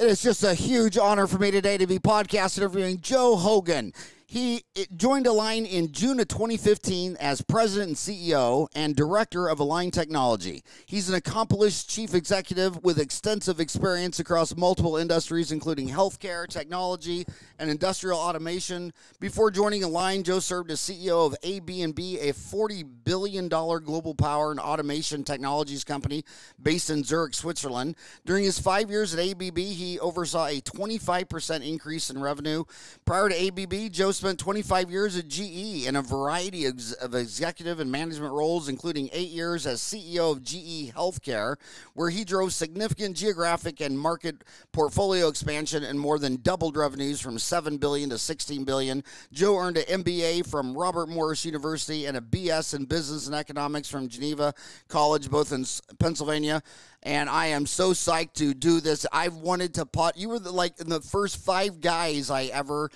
It's just a huge honor for me today to be podcast interviewing Joe Hogan. He joined Align in June of 2015 as president and CEO and director of Align Technology. He's an accomplished chief executive with extensive experience across multiple industries, including healthcare, technology, and industrial automation. Before joining Align, Joe served as CEO of ABB, a $40 billion global power and automation technologies company based in Zurich, Switzerland. During his 5 years at ABB, he oversaw a 25% increase in revenue. Prior to ABB, Joe spent 25 years at GE in a variety of executive and management roles, including 8 years as CEO of GE Healthcare, where he drove significant geographic and market portfolio expansion and more than doubled revenues from $7 billion to $16 billion. Joe earned an M.B.A. from Robert Morris University and a B.S. in Business and Economics from Geneva College, both in Pennsylvania. And I am so psyched to do this. I've wanted to you were in the first 5 guys I ever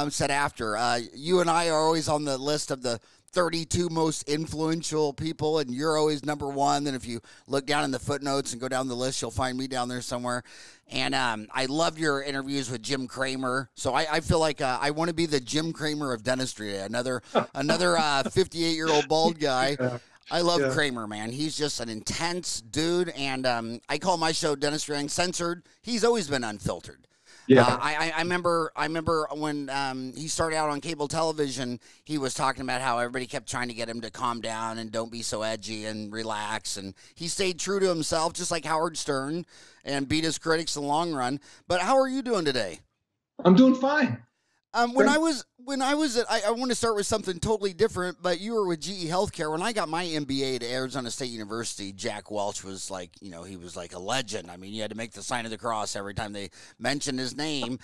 said after. You and I are always on the list of the 32 most influential people, and you're always number one. Then if you look down in the footnotes and go down the list, you'll find me down there somewhere. And I loved your interviews with Jim Cramer. So I feel like I want to be the Jim Cramer of dentistry, another 58-year-old bald guy. I love Kramer, man. He's just an intense dude, and I call my show Dentistry Uncensored. He's always been unfiltered. Yeah, I remember when he started out on cable television, he was talking about how everybody kept trying to get him to calm down and don't be so edgy and relax, and he stayed true to himself, just like Howard Stern, and beat his critics in the long run. But how are you doing today? I'm doing fine. When I want to start with something totally different, but you were with GE Healthcare. When I got my MBA at Arizona State University, Jack Welch was like, he was like a legend. I mean, you had to make the sign of the cross every time they mentioned his name.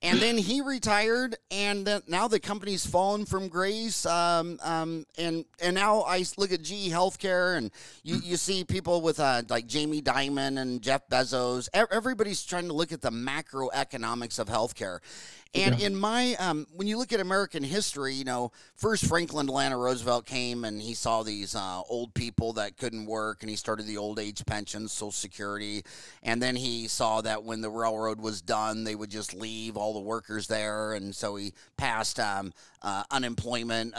And then he retired, and now the company's fallen from grace. And now I look at GE Healthcare, and you see people with like Jamie Dimon and Jeff Bezos. Everybody's trying to look at the macroeconomics of healthcare. And in my, when you look at American history, first Franklin Delano Roosevelt came and he saw these old people that couldn't work, and he started the old age pensions, Social Security. And then he saw that when the railroad was done, they would just leave all the workers there. And so he passed unemployment,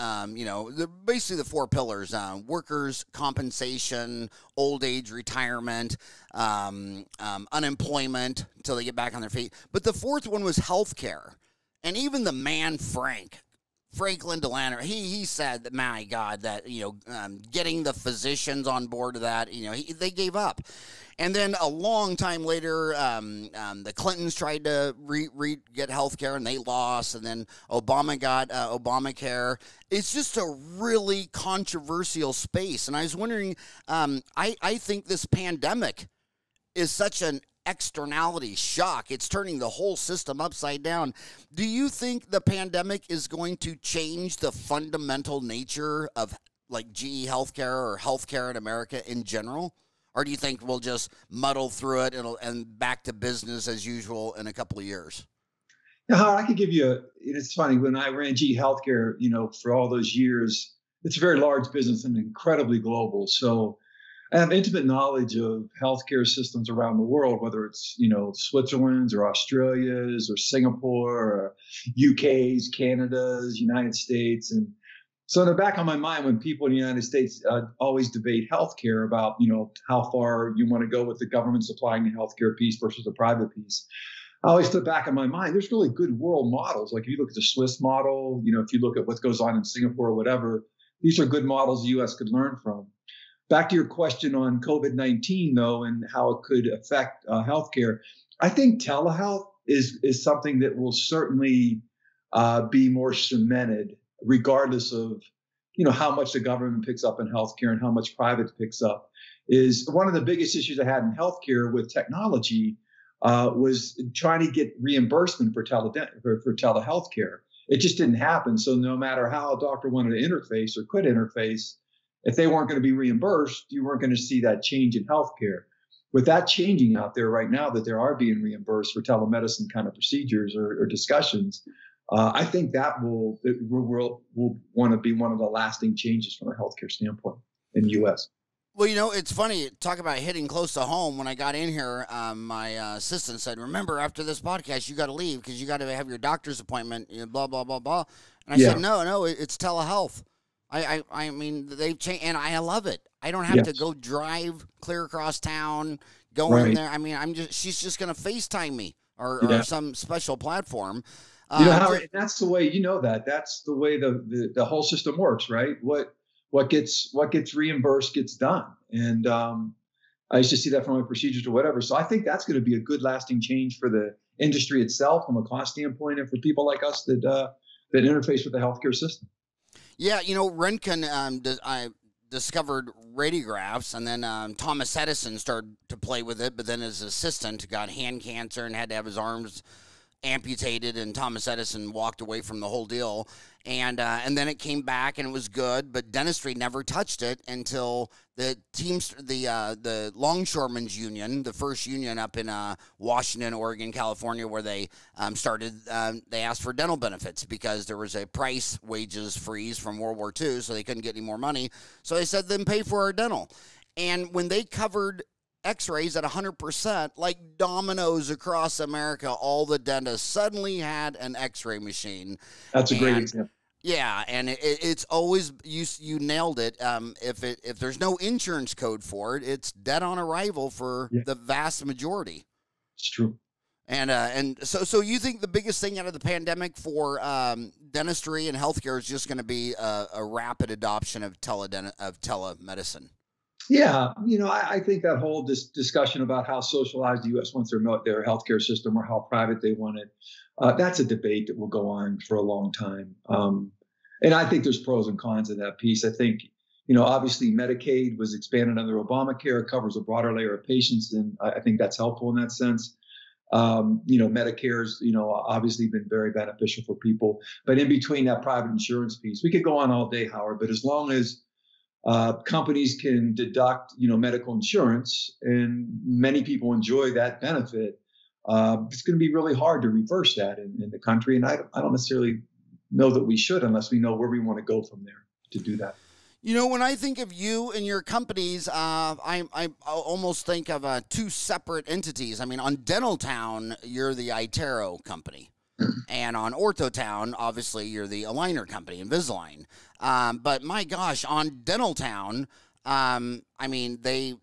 basically the 4 pillars, workers' compensation, old age retirement, unemployment until they get back on their feet. But the 4th one was healthcare. And even the man Franklin Delano, he said that, my God, that, getting the physicians on board of that, they gave up. And then a long time later, the Clintons tried to get health care, and they lost. And then Obama got Obamacare. It's just a really controversial space. And I was wondering, I think this pandemic is such an externality shock. It's turning the whole system upside down. Do you think the pandemic is going to change the fundamental nature of like GE Healthcare or healthcare in America in general? Or do you think we'll just muddle through it and back to business as usual in a couple of years? Yeah, Howard, I could give you it's funny, when I ran GE Healthcare, for all those years, it's a very large business and incredibly global. So I have intimate knowledge of healthcare systems around the world, whether it's, Switzerland's or Australia's or Singapore or UK's, Canada's, United States. And so in the back of my mind, when people in the United States always debate healthcare about, how far you want to go with the government supplying the healthcare piece versus the private piece, I always put back in my mind, there's really good world models. Like if you look at the Swiss model, if you look at what goes on in Singapore or whatever, these are good models the U.S. could learn from. Back to your question on COVID-19, though, and how it could affect healthcare, I think telehealth is something that will certainly be more cemented, regardless of how much the government picks up in healthcare and how much private picks up. Is one of the biggest issues I had in healthcare with technology was trying to get reimbursement for telehealth care. It just didn't happen. So no matter how a doctor wanted to interface or could interface, if they weren't going to be reimbursed, you weren't going to see that change in healthcare. With that changing out there right now, that there are being reimbursed for telemedicine kind of procedures or discussions, I think that will want to be one of the lasting changes from a healthcare standpoint in the U.S. Well, it's funny. Talk about hitting close to home. When I got in here, my assistant said, "Remember, after this podcast, you got to leave because you got to have your doctor's appointment." Blah blah blah blah. And I said, Yeah. "No, it's telehealth." I mean, they've changed, and I love it. I don't have to Yes. go drive clear across town, go in Right. there. I mean, she's just gonna FaceTime me or Yeah. some special platform. Howard, and that's the way that's the way the whole system works, right? What gets reimbursed gets done, and I used to see that from my procedures or whatever. So I think that's going to be a good lasting change for the industry itself from a cost standpoint, and for people like us that interface with the healthcare system. Yeah, Röntgen. I discovered radiographs, and then Thomas Edison started to play with it. But then his assistant got hand cancer and had to have his arms amputated, and Thomas Edison walked away from the whole deal. And then it came back, and it was good. But dentistry never touched it until the Longshoremen's Union, the first union up in Washington, Oregon, California, where they started. They asked for dental benefits because there was a price wages freeze from World War II, so they couldn't get any more money. So they said, "Then pay for our dental." And when they covered X-rays at 100%, like dominoes across America, all the dentists suddenly had an X-ray machine. That's a great example. Yeah, and it's always you nailed it. If there's no insurance code for it, it's dead on arrival for the vast majority. It's true. And so you think the biggest thing out of the pandemic for dentistry and healthcare is just going to be a rapid adoption of telemedicine? Yeah, I think that whole discussion about how socialized the U.S. wants their healthcare system or how private they want it, that's a debate that will go on for a long time. And I think there's pros and cons of that piece. I think, obviously Medicaid was expanded under Obamacare, it covers a broader layer of patients, and I think that's helpful in that sense. Medicare's, obviously been very beneficial for people. But in between that private insurance piece, we could go on all day, Howard, but as long as companies can deduct, medical insurance, and many people enjoy that benefit, it's going to be really hard to reverse that in the country. And I don't necessarily know that we should unless we know where we want to go from there to do that. When I think of you and your companies, I almost think of two separate entities. I mean, on Dental Town, you're the iTero company. And on OrthoTown, obviously, you're the aligner company, Invisalign. But my gosh, on Dental Town, I mean, they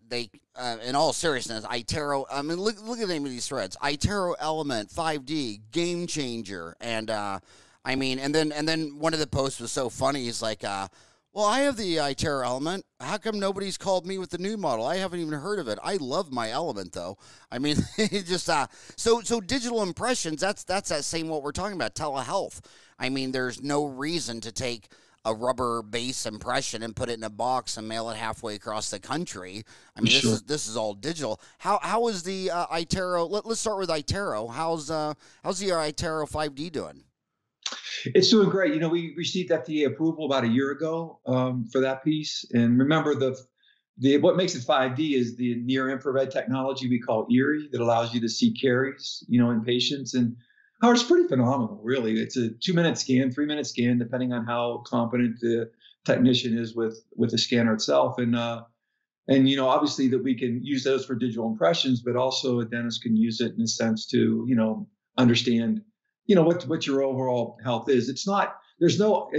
in all seriousness, iTero. I mean, look at the name of these threads: iTero Element 5D, game changer. And I mean, and then one of the posts was so funny. He's like, "Well, I have the iTero Element. How come nobody's called me with the new model? I haven't even heard of it. I love my Element, though. I mean, it just so digital impressions. That's that same what we're talking about, telehealth. I mean, there's no reason to take a rubber base impression and put it in a box and mail it halfway across the country. I mean, this is all digital. How is the iTero? Let's start with iTero. How's the iTero 5D doing? It's doing great. We received FDA approval about a year ago for that piece. And remember, what makes it 5D is the near infrared technology we call ERIE that allows you to see caries, in patients. And it's pretty phenomenal, really. It's a 2-minute scan, 3-minute scan, depending on how competent the technician is with the scanner itself. And obviously that we can use those for digital impressions, but also a dentist can use it in a sense to, understand what your overall health is. There's no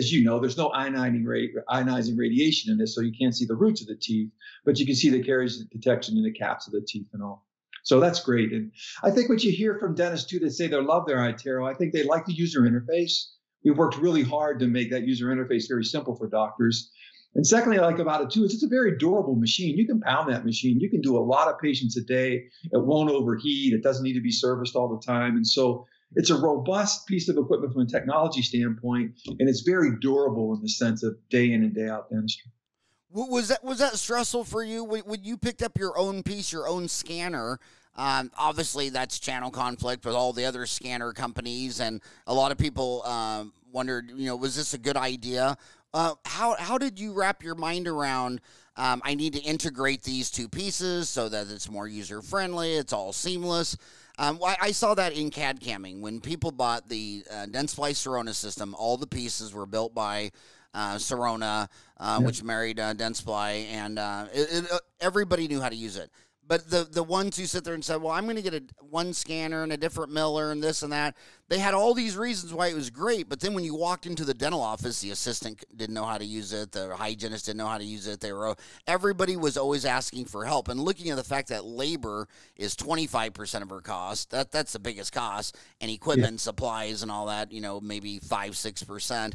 ionizing radiation in this, so you can't see the roots of the teeth, but you can see the caries detection in the caps of the teeth and all. So that's great. And I think what you hear from dentists too, that say they love their iTero, I think they like the user interface. We've worked really hard to make that user interface very simple for doctors. And secondly, I like about it too, is it's a very durable machine. You can pound that machine. You can do a lot of patients a day. It won't overheat. It doesn't need to be serviced all the time. And so it's a robust piece of equipment from a technology standpoint, and it's very durable in the sense of day in and day out dentistry. Was that stressful for you when you picked up your own piece, your own scanner? Obviously, that's channel conflict with all the other scanner companies, and a lot of people wondered, was this a good idea? How did you wrap your mind around? I need to integrate these two pieces so that it's more user friendly. It's all seamless. I saw that in CAD camming when people bought the Dentsply Sirona system. All the pieces were built by Sirona, which married Dentsply, and everybody knew how to use it. But the ones who sit there and said, well, I'm going to get one scanner and a different miller and this and that, they had all these reasons why it was great. But then when you walked into the dental office, the assistant didn't know how to use it. The hygienist didn't know how to use it. Everybody was always asking for help. And looking at the fact that labor is 25% of her cost, that's the biggest cost, and equipment, supplies and all that, maybe 5-6%.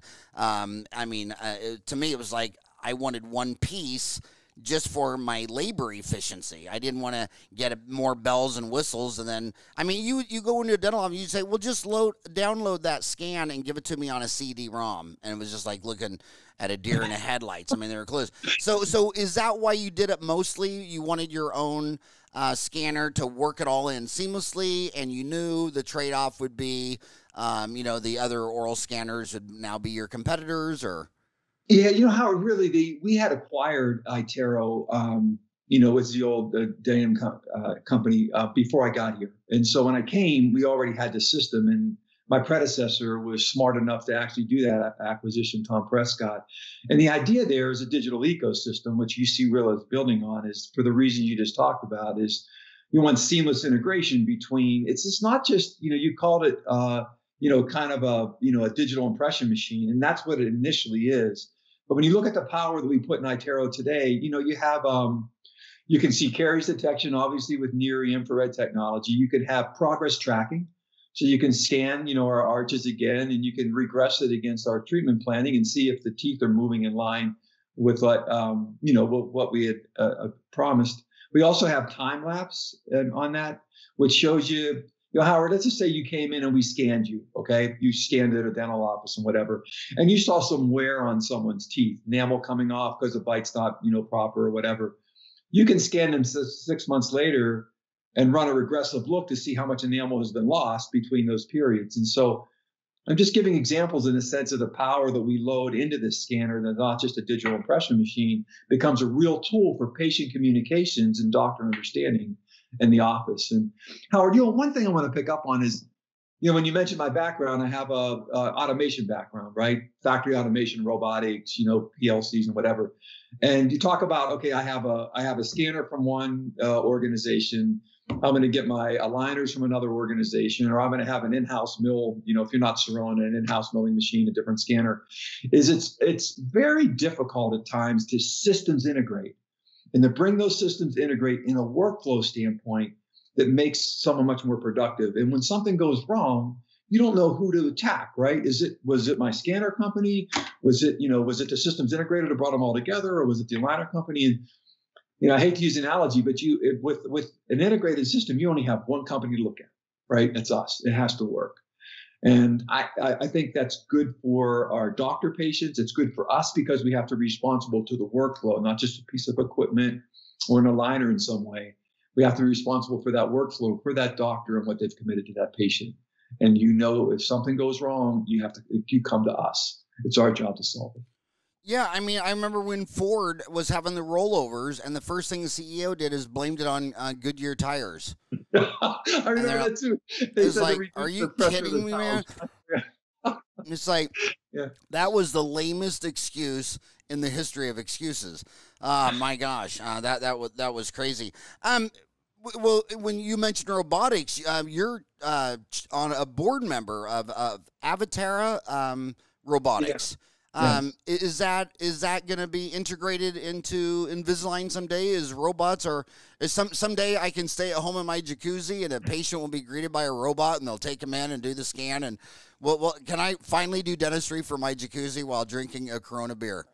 To me, it was like I wanted one piece just for my labor efficiency. I didn't want to get more bells and whistles. And then, you go into a dental office, you say, well, just download that scan and give it to me on a CD-ROM. And it was just like looking at a deer in the headlights. They were close. So is that why you did it mostly? You wanted your own scanner to work it all in seamlessly, and you knew the trade-off would be, the other oral scanners would now be your competitors, or? Yeah, Howard, really, we had acquired iTero, it's the old Danium company before I got here. And so when I came, we already had the system, and my predecessor was smart enough to actually do that acquisition, Tom Prescott. And the idea there is a digital ecosystem, which you see Real is building on, is for the reason you just talked about, is you want seamless integration between, it's not just, you called it, kind of a digital impression machine, and that's what it initially is. But when you look at the power that we put in iTero today, you have, you can see caries detection, obviously, with near infrared technology. You could have progress tracking. So you can scan, our arches again, and you can regress it against our treatment planning and see if the teeth are moving in line with what we had promised. We also have time lapse on that, which shows you, Howard, let's just say you came in and we scanned you, okay? You scanned at a dental office and whatever, and you saw some wear on someone's teeth, enamel coming off because the bite's not, proper or whatever. You can scan them 6 months later and run a regressive look to see how much enamel has been lost between those periods. And so I'm just giving examples in the sense of the power that we load into this scanner, that not just a digital impression machine, becomes a real tool for patient communications and doctor understanding in the office. And Howard, one thing I want to pick up on is, when you mentioned my background, I have a automation background, right? Factory automation, robotics, PLCs and whatever. And you talk about, okay, I have a scanner from one organization. I'm going to get my aligners from another organization, or I'm going to have an in-house mill. If you're not Sirona, an in-house milling machine, a different scanner. It's very difficult at times to systems integrate, and to bring those systems integrate in a workflow standpoint that makes someone much more productive. And when something goes wrong, you don't know who to attack, right? Was it my scanner company? Was it the systems integrator that brought them all together, or was it the aligner company? And I hate to use an analogy, but with an integrated system, you only have one company to look at, right? It's us. It has to work. And I think that's good for our doctor patients. It's good for us because we have to be responsible to the workflow, not just a piece of equipment or an aligner in some way. We have to be responsible for that workflow, for that doctor and what they've committed to that patient. And if something goes wrong, you come to us. It's our job to solve it. Yeah, I remember when Ford was having the rollovers, and the first thing the CEO did is blamed it on Goodyear tires. I remember that too. It's like, are you kidding me, man? It's like, that was the lamest excuse in the history of excuses. My gosh, that was crazy. Well, when you mentioned robotics, you're on a board member of Avatara Robotics. Is that going to be integrated into Invisalign someday? Is robots, or is someday I can stay at home in my jacuzzi and a patient will be greeted by a robot and they'll take him in and do the scan, and well, can I finally do dentistry for my jacuzzi while drinking a Corona beer?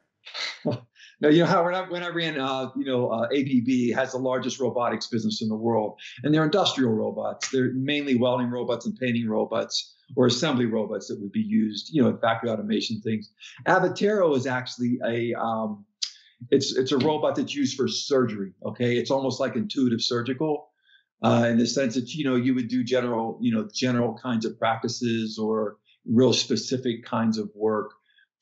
No, Howard, when I ran, ABB has the largest robotics business in the world, and they're industrial robots. They're mainly welding robots and painting robots, or assembly robots that would be used, in factory automation things. Avataro is actually it's a robot that's used for surgery. Okay, it's almost like intuitive surgical, in the sense that you would do general kinds of practices or real specific kinds of work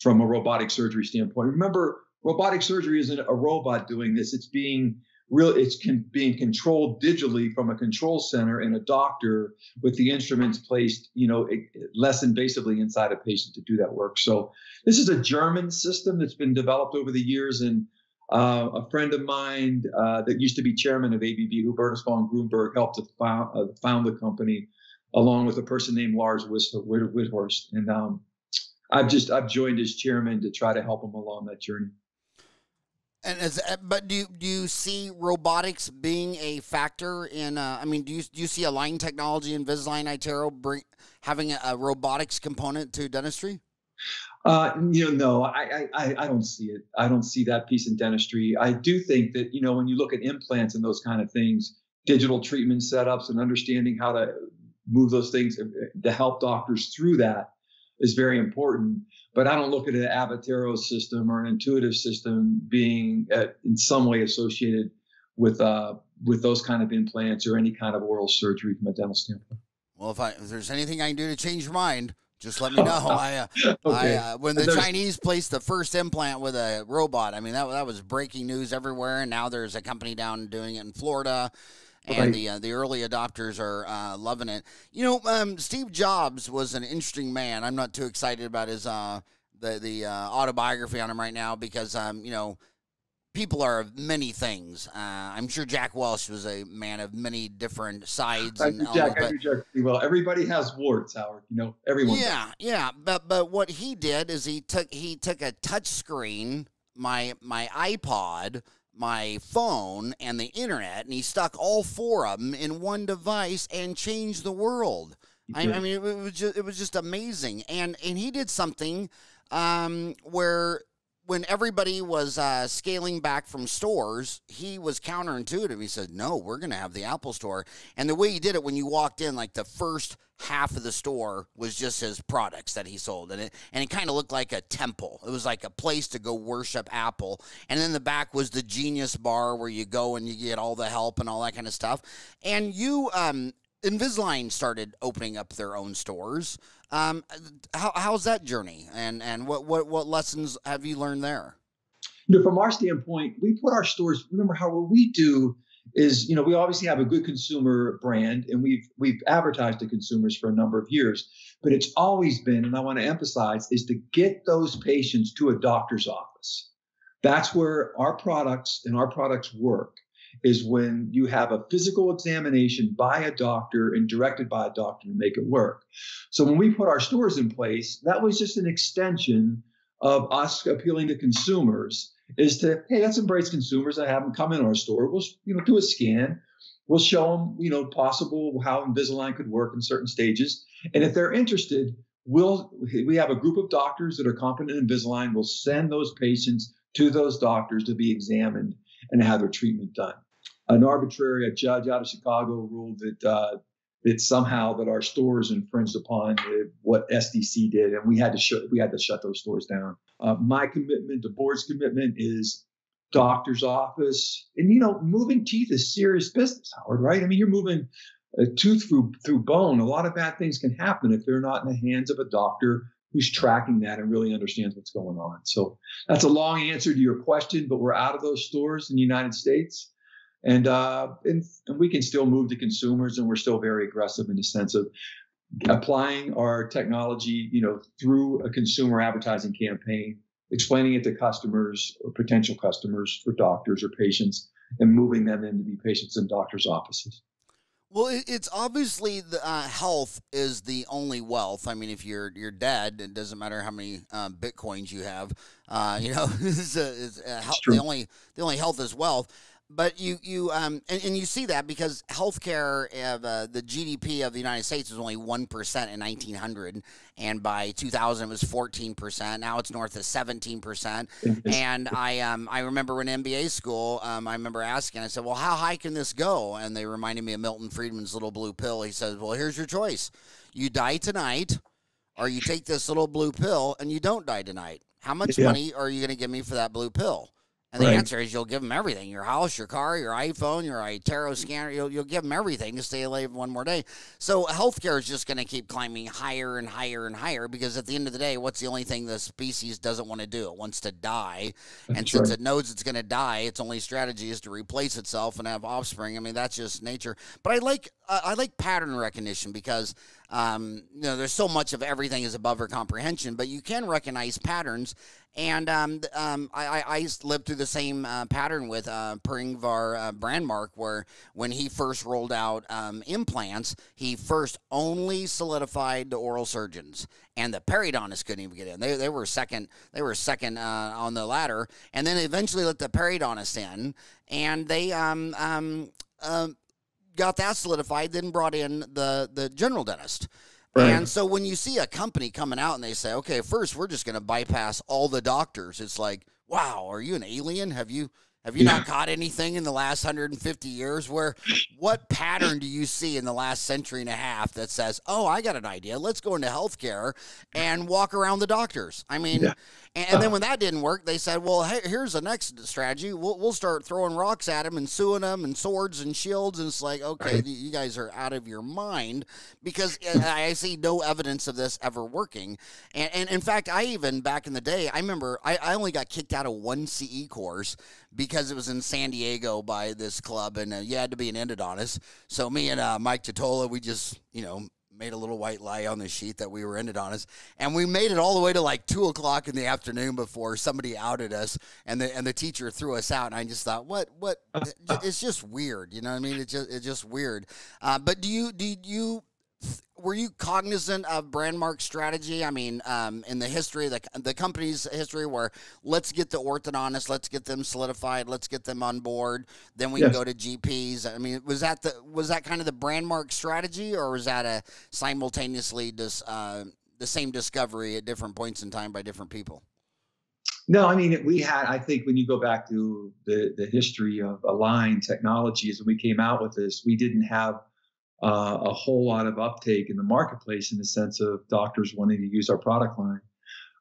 from a robotic surgery standpoint. Remember, robotic surgery isn't a robot doing this. It's being being controlled digitally from a control center and a doctor with the instruments placed, less invasively inside a patient to do that work. So this is a German system that's been developed over the years. And a friend of mine that used to be chairman of ABB, Hubertus von Grunberg, helped to found the company along with a person named Lars Withorst. And I've joined as chairman to try to help him along that journey. But do you see robotics being a factor in? Do you see Align Technology, Invisalign, iTero having a robotics component to dentistry? No, I don't see it. I don't see that piece in dentistry. I do think that when you look at implants and those kind of things, digital treatment setups and understanding how to move those things to help doctors through that is very important. But I don't look at an Avatero system or an intuitive system being in some way associated with those kind of implants or any kind of oral surgery from a dental standpoint. Well, if there's anything I can do to change your mind, just let me know. Okay. When the Chinese placed the first implant with a robot, that was breaking news everywhere. And now there's a company down doing it in Florida. And the early adopters are loving it. Steve Jobs was an interesting man. I'm not too excited about his the autobiography on him right now because people are of many things. I'm sure Jack Welch was a man of many different sides. I knew Jack pretty well. Everybody has warts, Howard. Everyone. Yeah. But what he did is he took a touch screen, my iPod, my phone, and the internet, and he stuck all four of them in one device and changed the world. It was just amazing. And he did something where when everybody was scaling back from stores, he was counterintuitive. He said, no, we're going to have the Apple Store. And the way he did it, when you walked in, like the first half of the store was just his products that he sold. And it kind of looked like a temple. It was like a place to go worship Apple. And then the back was the Genius Bar where you go and you get all the help and all that kind of stuff. And Invisalign started opening up their own stores. How's that journey? And what lessons have you learned there? From our standpoint, we put our stores, remember how what we do is, we obviously have a good consumer brand and we've advertised to consumers for a number of years, but it's always been, and I want to emphasize, is to get those patients to a doctor's office. That's where our products work, is when you have a physical examination by a doctor and directed by a doctor to make it work. So when we put our stores in place, that was just an extension of us appealing to consumers, is to, hey, let's embrace consumers and have them come in our store. We'll, do a scan. We'll show them, possible how Invisalign could work in certain stages. And if they're interested, we have a group of doctors that are competent in Invisalign. We'll send those patients to those doctors to be examined and have their treatment done. A judge out of Chicago ruled that somehow that our stores infringed upon what SDC did, and we had to shut those stores down. My commitment, the board's commitment, is doctor's office, and moving teeth is serious business, Howard. Right? You're moving a tooth through bone. A lot of bad things can happen if they're not in the hands of a doctor who's tracking that and really understands what's going on. So that's a long answer to your question, but we're out of those stores in the United States. And we can still move to consumers, and we're still very aggressive in the sense of applying our technology, through a consumer advertising campaign, explaining it to customers or potential customers for doctors or patients, and moving them in to be patients in doctors' offices. Well, it's obviously the health is the only wealth. If you're dead, it doesn't matter how many bitcoins you have. The only health is wealth. But you see that because healthcare, the GDP of the United States was only 1% in 1900, and by 2000 it was 14%. Now it's north of 17%. And I remember in M.B.A. school, I remember asking, I said, well, how high can this go? And they reminded me of Milton Friedman's little blue pill. He says, well, here's your choice: you die tonight, or you take this little blue pill and you don't die tonight. How much money are you going to give me for that blue pill? And the answer is you'll give them everything: your house, your car, your iPhone, your iTero scanner. You'll give them everything to stay alive one more day. So healthcare is just going to keep climbing higher and higher and higher, because at the end of the day, what's the only thing the species doesn't want to do? It wants to die. And since it knows it's going to die, its only strategy is to replace itself and have offspring. I mean, that's just nature. But I like pattern recognition, because there's so much of everything is above our comprehension, but you can recognize patterns. And I lived through the same pattern with Ingvar Brandmark, where when he first rolled out implants, he first only solidified the oral surgeons, and the periodontists couldn't even get in. They were second. They were second on the ladder, and then eventually let the periodontists in, and they got that solidified. Then brought in the general dentist. And so when you see a company coming out and they say, okay, first we're just going to bypass all the doctors, it's like, wow, are you an alien? Have you not caught anything in the last 150 years? What pattern do you see in the last century and a half that says, oh, I got an idea, let's go into healthcare and walk around the doctors? I mean, and then when that didn't work, they said, well, hey, here's the next strategy. We'll start throwing rocks at them and suing them and swords and shields. And it's like, okay, you guys are out of your mind, because I see no evidence of this ever working. And in fact, I even back in the day, I remember I only got kicked out of one CE course because it was in San Diego by this club, and you had to be an endodontist. So me and Mike Totola, we just, made a little white lie on the sheet that we were endodontists, and we made it all the way to like 2 o'clock in the afternoon before somebody outed us, and the teacher threw us out. And I just thought, what? It's just weird, you know what I mean? It's just weird. But were you cognizant of Brandmark's strategy? I mean, in the history, the company's history, where let's get the orthodontists, let's get them solidified, let's get them on board, then we can go to GPs. I mean, was that kind of the Brandmark strategy, or was that a simultaneously the same discovery at different points in time by different people? No, I mean, I think when you go back to the history of Align Technologies, when we came out with this, we didn't have a whole lot of uptake in the marketplace, in the sense of doctors wanting to use our product line.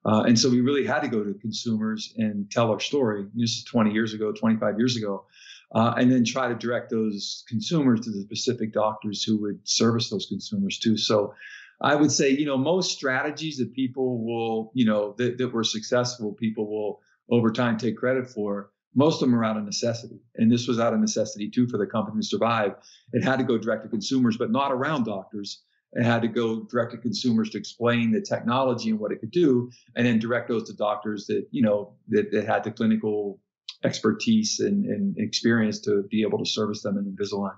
And so we really had to go to consumers and tell our story. This is 20 years ago, 25 years ago, and then try to direct those consumers to the specific doctors who would service those consumers too. So I would say, most strategies that people will, that were successful, people will over time take credit for. Most of them are out of necessity. And this was out of necessity too for the company to survive. It had to go direct to consumers, but not around doctors. It had to go direct to consumers to explain the technology and what it could do, and then direct those to doctors that, that had the clinical expertise and experience to be able to service them in Invisalign.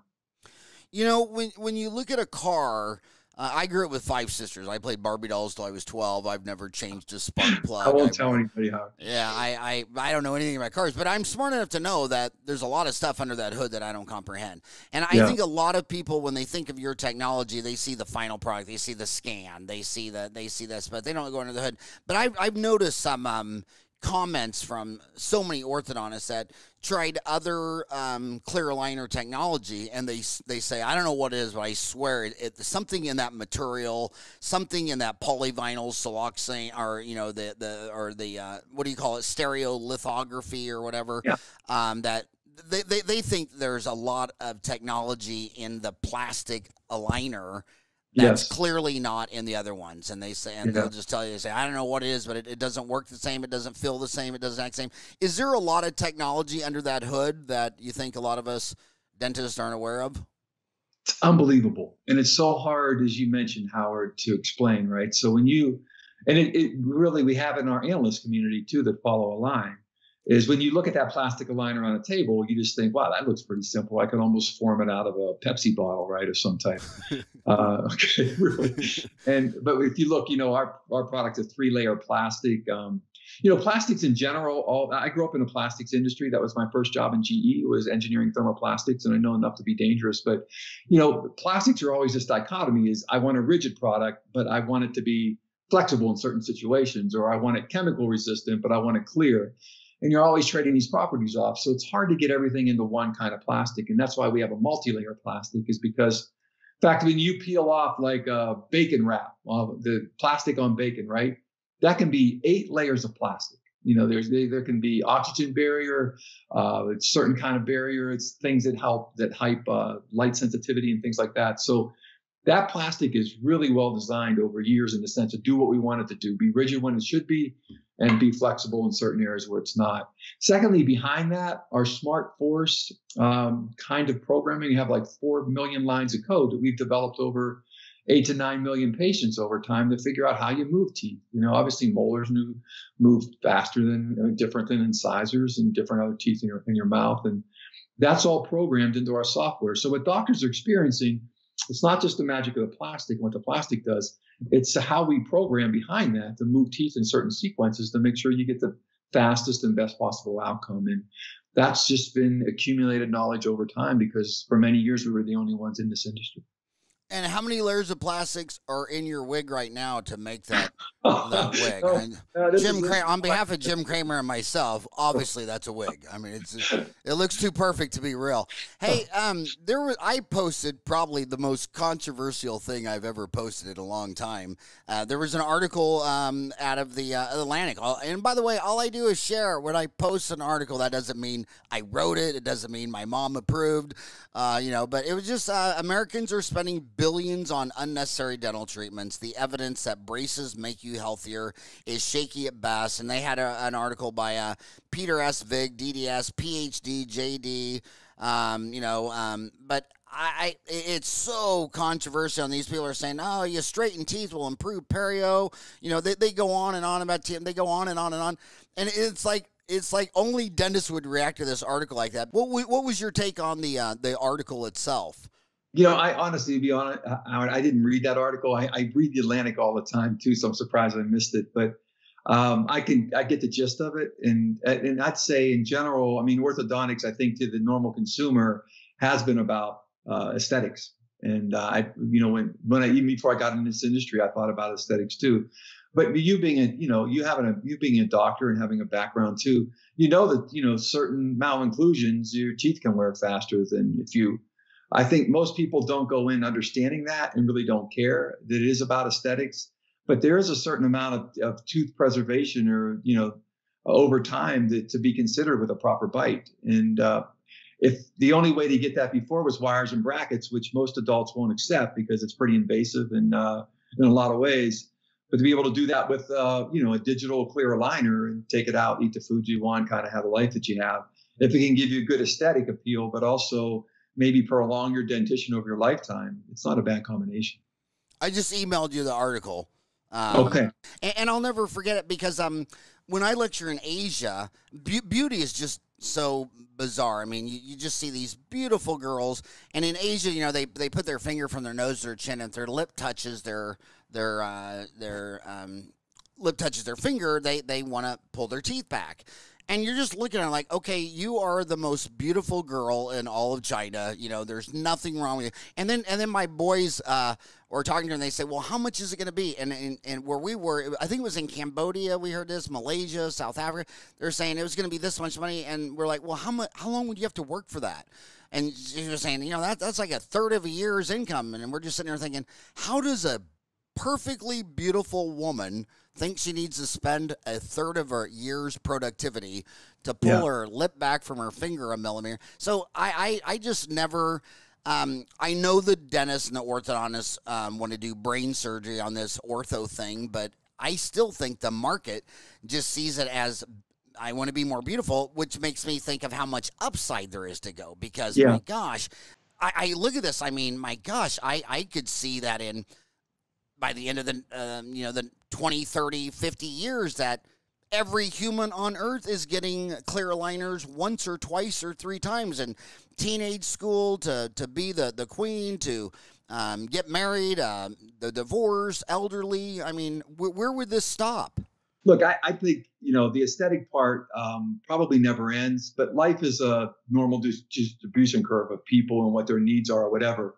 When you look at a car, I grew up with 5 sisters. I played Barbie dolls till I was 12. I've never changed a spark plug. I won't tell anybody how. Yeah, I don't know anything about cars, but I'm smart enough to know that there's a lot of stuff under that hood that I don't comprehend. And I think a lot of people, when they think of your technology, they see the final product, they see the scan, they see this, but they don't go under the hood. But I've noticed some comments from so many orthodontists that tried other clear aligner technology, and they say, I don't know what it is, but I swear it's something in that material, something in that polyvinyl siloxane, or the what do you call it, stereolithography or whatever, that they think there's a lot of technology in the plastic aligner that's clearly not in the other ones. And they say, and they'll just tell you, they say, I don't know what it is, but it doesn't work the same. It doesn't feel the same. It doesn't act the same. Is there a lot of technology under that hood that you think a lot of us dentists aren't aware of? It's unbelievable. And it's so hard, as you mentioned, Howard, to explain, right? So when it really, we have it in our analyst community too, that follow Align, is when you look at that plastic aligner on a table, you just think, wow, that looks pretty simple. I could almost form it out of a Pepsi bottle, right, of some type. Okay, really. But if you look, our product is 3-layer plastic. Plastics in general, I grew up in the plastics industry. That was my first job in GE, was engineering thermoplastics, and I know enough to be dangerous. But, plastics are always this dichotomy: is I want a rigid product, but I want it to be flexible in certain situations, or I want it chemical resistant, but I want it clear. And you're always trading these properties off. So it's hard to get everything into one kind of plastic. And that's why we have a multi-layer plastic, is because, in fact, when you peel off like a bacon wrap, the plastic on bacon, right, that can be 8 layers of plastic. there can be oxygen barrier, it's certain kind of barrier. It's things that help light sensitivity and things like that. So that plastic is really well designed over years in the sense to do what we want it to do, be rigid when it should be, and be flexible in certain areas where it's not. Secondly, behind that, our Smart Force kind of programming, you have like 4 million lines of code that we've developed over 8 to 9 million patients over time to figure out how you move teeth. Obviously molars move different than incisors and different other teeth in your mouth. And that's all programmed into our software. So what doctors are experiencing, it's not just the magic of the plastic, what the plastic does, it's how we program behind that to move teeth in certain sequences to make sure you get the fastest and best possible outcome. And that's just been accumulated knowledge over time because for many years we were the only ones in this industry. And how many layers of plastics are in your wig right now to make that wig? Jim Kramer, on behalf of Jim Kramer and myself, obviously that's a wig. I mean, it looks too perfect to be real. Hey, I posted probably the most controversial thing I've ever posted in a long time. There was an article out of the Atlantic, and by the way, all I do is share. When I post an article, that doesn't mean I wrote it. It doesn't mean my mom approved. But it was just Americans are spending billions on unnecessary dental treatments. The evidence that braces make you healthier is shaky at best. And they had an article by Peter S. Vig, DDS, PhD, JD. But it's so controversial. And these people are saying, "Oh, you straighten teeth will improve perio." They go on and on about teeth. They go on and on and on. And it's like only dentists would react to this article like that. What was your take on the article itself? I honestly, to be honest, Howard, I didn't read that article. I read the Atlantic all the time too, so I'm surprised I missed it. But I get the gist of it, and I'd say in general, I mean, orthodontics, I think to the normal consumer has been about aesthetics. And even before I got into this industry, I thought about aesthetics too. But you being a doctor and having a background too, that certain malocclusions, your teeth can wear faster than if you. I think most people don't go in understanding that and really don't care that it is about aesthetics. But there is a certain amount of tooth preservation or, over time to be considered with a proper bite. And if the only way to get that before was wires and brackets, which most adults won't accept because it's pretty invasive in a lot of ways. But to be able to do that with, a digital clear aligner and take it out, eat the food you want, kind of have the life that you have, if it can give you a good aesthetic appeal, but also maybe prolong your dentition over your lifetime, it's not a bad combination. I just emailed you the article. Okay. And I'll never forget it because when I lecture in Asia, beauty is just so bizarre. I mean, you just see these beautiful girls, and in Asia, they put their finger from their nose to their chin, and if their lip touches their lip touches their finger, they want to pull their teeth back. And you're just looking at it like, okay, you are the most beautiful girl in all of China. There's nothing wrong with you. And then my boys were talking to her, and they say, well, how much is it going to be? And where we were, I think it was in Cambodia, we heard this, Malaysia, South Africa. They're saying it was going to be this much money. And we're like, well, how long would you have to work for that? And she was saying, that's like a third of a year's income. And we're just sitting there thinking, how does a perfectly beautiful woman thinks she needs to spend a third of her year's productivity to pull her lip back from her finger a millimeter? So I just never, I know the dentists and the orthodontists want to do brain surgery on this ortho thing, but I still think the market just sees it as, I want to be more beautiful, which makes me think of how much upside there is to go because, my gosh, I look at this. I mean, my gosh, I could see that by the end of the 20, 30, 50 years that every human on earth is getting clear aligners once or twice or 3 times in teenage school to be the queen, to get married, the divorce, elderly. I mean, where would this stop? Look, I think, the aesthetic part probably never ends, but life is a normal distribution curve of people and what their needs are or whatever.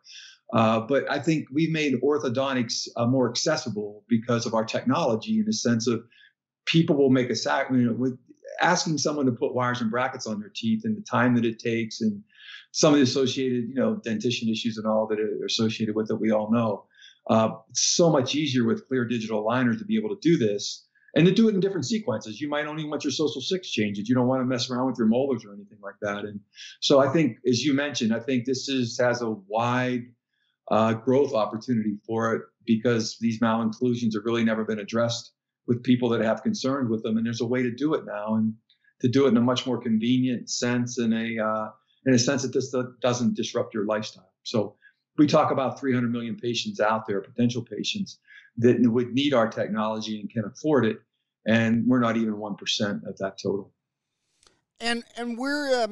But I think we've made orthodontics more accessible because of our technology, in the sense of people will make with asking someone to put wires and brackets on their teeth and the time that it takes and some of the associated, dentition issues and all that are associated with it, we all know. It's so much easier with clear digital aligners to be able to do this. And to do it in different sequences. You might only want your social six changes. You don't want to mess around with your molars or anything like that. And so I think, as you mentioned, I think this has a wide growth opportunity for it, because these malocclusions have really never been addressed with people that have concerns with them. And there's a way to do it now, and to do it in a much more convenient sense, in a sense that this doesn't disrupt your lifestyle. So we talk about 300 million patients out there, potential patients that would need our technology and can afford it. And we're not even 1% of that total. And where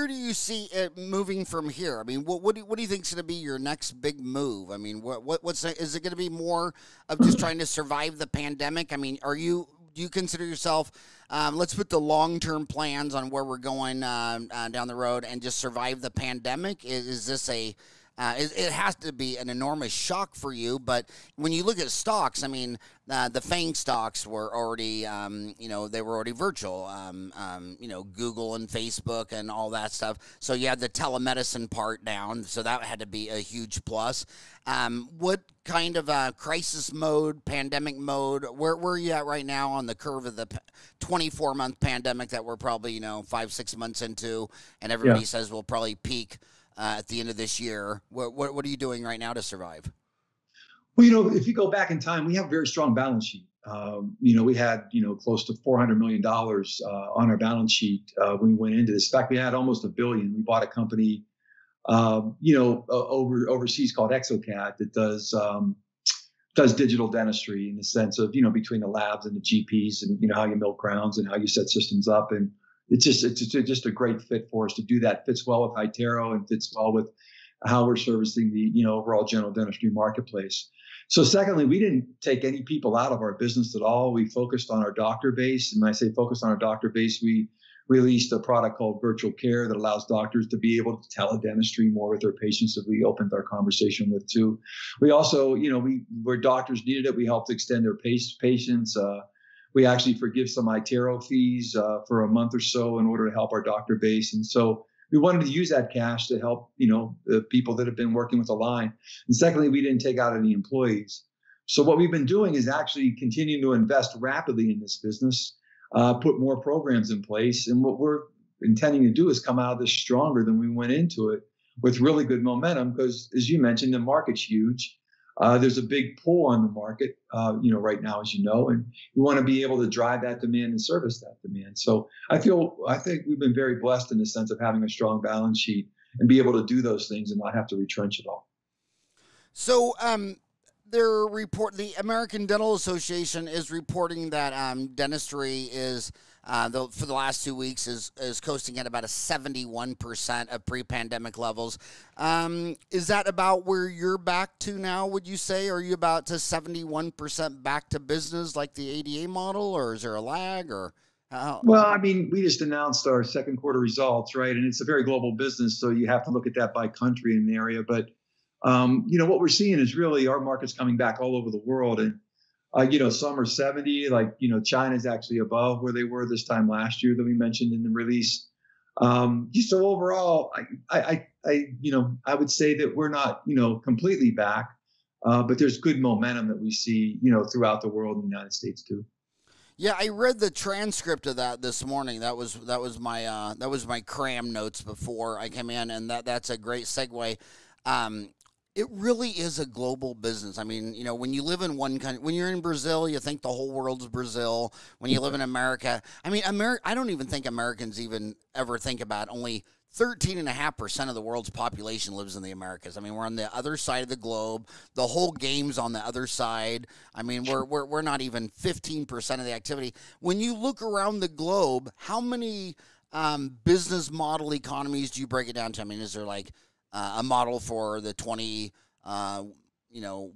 do you see it moving from here? I mean, what do you think is going to be your next big move? I mean, is it going to be more of just trying to survive the pandemic? I mean, do you consider yourself, let's put the long-term plans on where we're going down the road and just survive the pandemic? Is this it has to be an enormous shock for you, but when you look at stocks, I mean, the FANG stocks were already, they were already virtual, Google and Facebook and all that stuff. So you had the telemedicine part down, so that had to be a huge plus. What kind of crisis mode, pandemic mode, where are you at right now on the curve of the 24-month pandemic that we're probably, 5-6 months into, and everybody says we'll probably peak at the end of this year? What are you doing right now to survive? Well, if you go back in time, we have a very strong balance sheet. We had, close to $400 million on our balance sheet when we went into this. In fact, we had almost $1 billion. We bought a company, overseas called Exocad that does digital dentistry, in the sense of, between the labs and the GPs, and, how you mill crowns and how you set systems up. And it's just a great fit for us to do that. Fits well with Hytero and fits well with how we're servicing the overall general dentistry marketplace. So secondly, we didn't take any people out of our business at all. We focused on our doctor base. And when I say focused on our doctor base, we released a product called Virtual Care that allows doctors to be able to teledentistry more with their patients, that we opened our conversation with too. We also, where doctors needed it, we helped extend their patients. We actually forgive some Hytero fees for a month or so in order to help our doctor base. And so we wanted to use that cash to help, the people that have been working with Align. And secondly, we didn't take out any employees. So what we've been doing is actually continuing to invest rapidly in this business, put more programs in place. And what we're intending to do is come out of this stronger than we went into it, with really good momentum, because, as you mentioned, the market's huge. There's a big pull on the market, right now, as you know, and we want to be able to drive that demand and service that demand. So I think we've been very blessed in the sense of having a strong balance sheet and be able to do those things and not have to retrench at all. So, the American Dental Association is reporting that dentistry is, for the last 2 weeks, is coasting at about a 71% of pre-pandemic levels. Is that about where you're back to now, would you say? Are you about to 71% back to business like the ADA model, or is there a lag? Or Well, I mean, we just announced our second quarter results, right? And it's a very global business, so you have to look at that by country in the area. But what we're seeing is really our market's coming back all over the world. And, some are 70, China's actually above where they were this time last year that we mentioned in the release. So overall, I would say that we're not, completely back, but there's good momentum that we see, throughout the world, in the United States too. Yeah, I read the transcript of that this morning. That was my cram notes before I came in, and that's a great segue. It really is a global business. I mean, when you live in one country, when you're in Brazil, you think the whole world's Brazil. When you live in America, I mean, I don't even think Americans even ever think about only 13.5% of the world's population lives in the Americas. I mean, we're on the other side of the globe. The whole game's on the other side. I mean, we're not even 15% of the activity. When you look around the globe, how many business model economies do you break it down to? I mean, is there like a model for the 20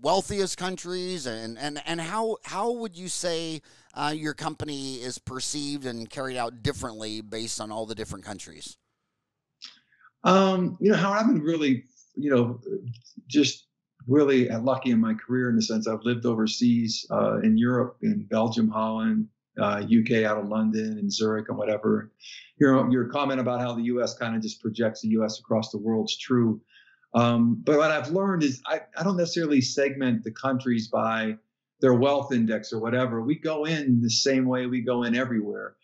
wealthiest countries, and how would you say your company is perceived and carried out differently based on all the different countries? Howard, I've been really, just really lucky in my career, in the sense I've lived overseas in Europe, in Belgium, Holland, UK, out of London and Zurich and whatever. Your comment about how the U.S. kind of just projects the U.S. across the world is true. But what I've learned is I don't necessarily segment the countries by their wealth index or whatever. We go in the same way we go in everywhere.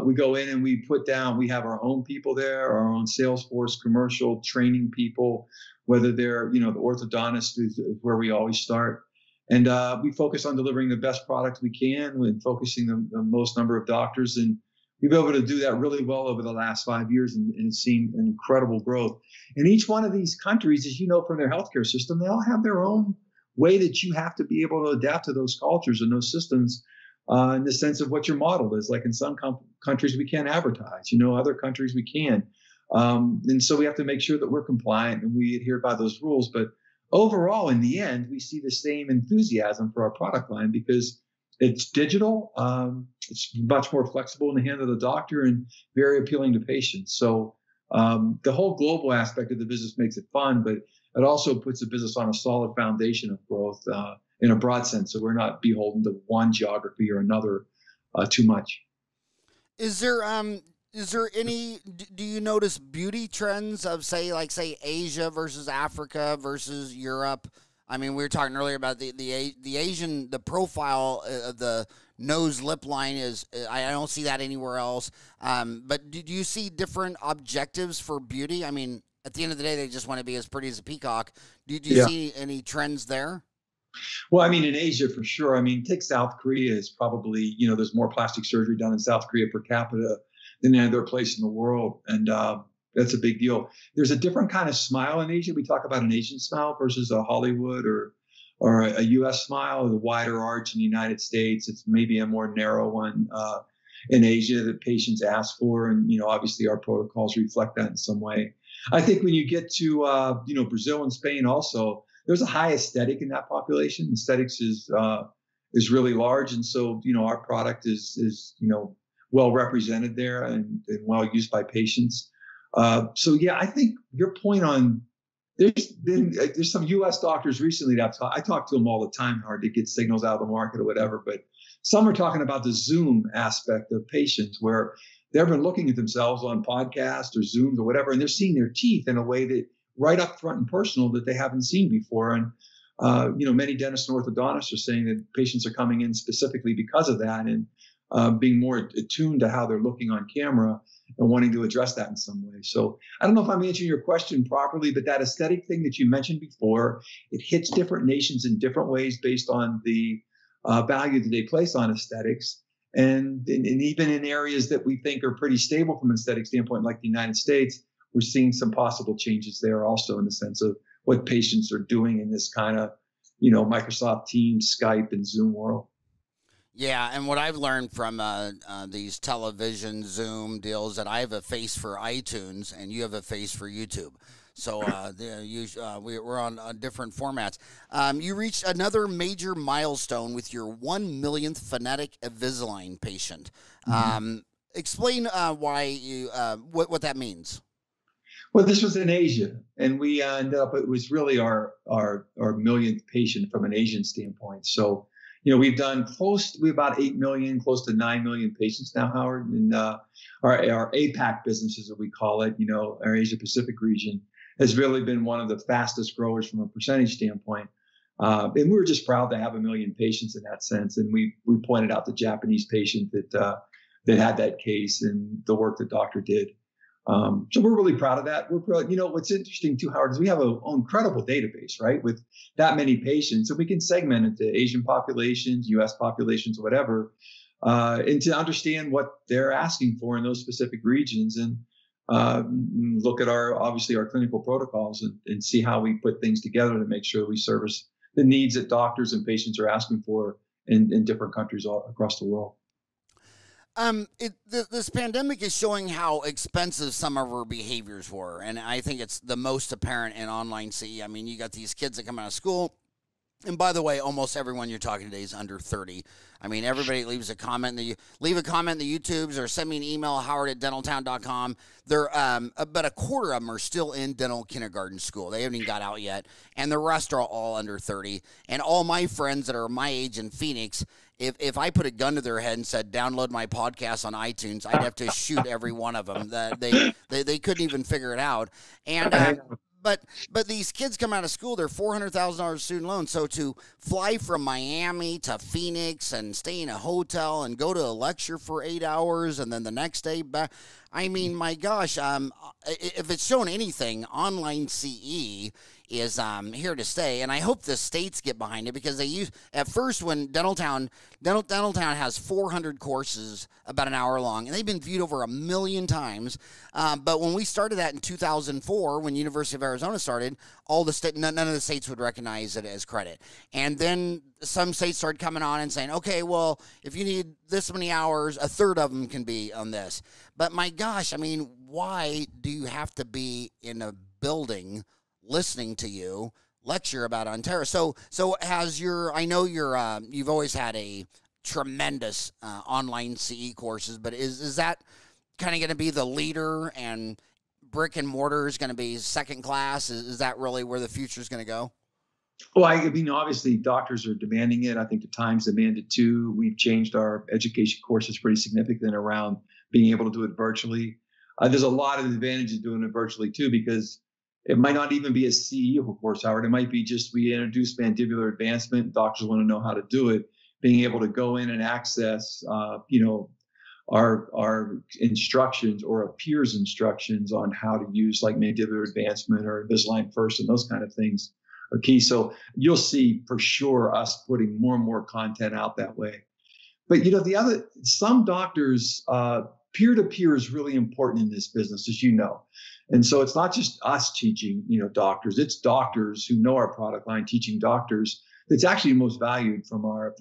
We go in and we have our own people there, our own sales force, commercial training people, whether they're, the orthodontist is where we always start. And we focus on delivering the best product we can and focusing the most number of doctors. And we've been able to do that really well over the last 5 years and seen incredible growth. And each one of these countries, as you know, from their healthcare system, they all have their own way that you have to be able to adapt to those cultures and those systems in the sense of what your model is. Like in some countries, we can't advertise, other countries we can. And so we have to make sure that we're compliant and we adhere by those rules. But overall, in the end, we see the same enthusiasm for our product line because it's digital. It's much more flexible in the hand of the doctor and very appealing to patients. So the whole global aspect of the business makes it fun, but it also puts the business on a solid foundation of growth in a broad sense. So we're not beholden to one geography or another too much. Is there any, do you notice beauty trends of say Asia versus Africa versus Europe? I mean, we were talking earlier about the Asian, the profile of the nose lip line is, I don't see that anywhere else. But do you see different objectives for beauty? I mean, at the end of the day, they just want to be as pretty as a peacock. Do you see any trends there? Well, I mean, in Asia, for sure. I mean, take South Korea is probably, there's more plastic surgery done in South Korea per capita than any other place in the world. And that's a big deal. There's a different kind of smile in Asia. We talk about an Asian smile versus a Hollywood or a U.S. smile, the wider arch in the United States. It's maybe a more narrow one in Asia that patients ask for. And, obviously our protocols reflect that in some way. I think when you get to, Brazil and Spain also, there's a high aesthetic in that population. Aesthetics is really large. And so, our product is well represented there and well used by patients. So, yeah, I think your point on there's some U.S. doctors recently that I talk to them all the time, hard to get signals out of the market or whatever. But some are talking about the Zoom aspect of patients where they've been looking at themselves on podcasts or Zooms or whatever, and they're seeing their teeth in a way that right up front and personal that they haven't seen before. And, many dentists and orthodontists are saying that patients are coming in specifically because of that and being more attuned to how they're looking on camera and wanting to address that in some way. So I don't know if I'm answering your question properly, but that aesthetic thing that you mentioned before, it hits different nations in different ways based on the value that they place on aesthetics. And even in areas that we think are pretty stable from an aesthetic standpoint, like the United States, we're seeing some possible changes there also in the sense of what patients are doing in this kind of, Microsoft Teams, Skype, and Zoom world. Yeah, and what I've learned from these television Zoom deals that I have a face for iTunes and you have a face for YouTube. So we're on different formats. You reached another major milestone with your 1 millionth phonetic Invisalign patient. Explain why you what that means. Well, this was in Asia, and we ended up. It was really our millionth patient from an Asian standpoint. So, we've done we about 8 million, close to 9 million patients now, Howard, in our APAC business, as we call it. Our Asia Pacific region has really been one of the fastest growers from a percentage standpoint. And we were just proud to have 1 million patients in that sense. And we pointed out the Japanese patient that had that case and the work the doctor did. So we're really proud of that. We're proud. What's interesting too, Howard, is we have an incredible database, right? With that many patients, so we can segment it to Asian populations, U.S. populations, whatever, and to understand what they're asking for in those specific regions, and look at our clinical protocols and see how we put things together to make sure we service the needs that doctors and patients are asking for in different countries all across the world. This pandemic is showing how expensive some of our behaviors were, and I think it's the most apparent in online CE. I mean, you got these kids that come out of school, and by the way, almost everyone you're talking to today is under 30. I mean, everybody leaves a comment. Leave a comment in the YouTubes or send me an email, howard@dentaltown.com. They're about a quarter of them are still in dental kindergarten school. They haven't even got out yet, and the rest are all under 30. And all my friends that are my age in Phoenix, if I put a gun to their head and said, download my podcast on iTunes, I'd have to shoot every one of them. They couldn't even figure it out. And But these kids come out of school, they're $400,000 student loan. So to fly from Miami to Phoenix and stay in a hotel and go to a lecture for 8 hours and then the next day back, I mean, my gosh, if it's shown anything, online CE is here to stay, and I hope the states get behind it, because they use, at first when Dentaltown has 400 courses about an hour long, and they've been viewed over 1 million times. But when we started that in 2004, when University of Arizona started, none of the states would recognize it as credit, and then some states started coming on and saying, okay, well, if you need this many hours, a third of them can be on this. But my gosh, I mean, why do you have to be in a building listening to you lecture about Ontario? So has I know you've always had a tremendous online CE courses, but is that kind of going to be the leader, and brick and mortar is going to be second class? Is that really where the future is going to go? Well, I mean, obviously doctors are demanding it. I think the times demand it too. We've changed our education courses pretty significantly around being able to do it virtually. There's a lot of advantages doing it virtually too, because it might not even be a CE course, Howard. It might be just, we introduce mandibular advancement. Doctors want to know how to do it. Being able to go in and access, our instructions or a peer's instructions on how to use like mandibular advancement or Invisalign first and those kind of things are key. So you'll see for sure us putting more and more content out that way. But some doctors, peer-to-peer is really important in this business, as you know. And so it's not just us teaching, doctors. It's doctors who know our product line teaching doctors. That's actually most valued from our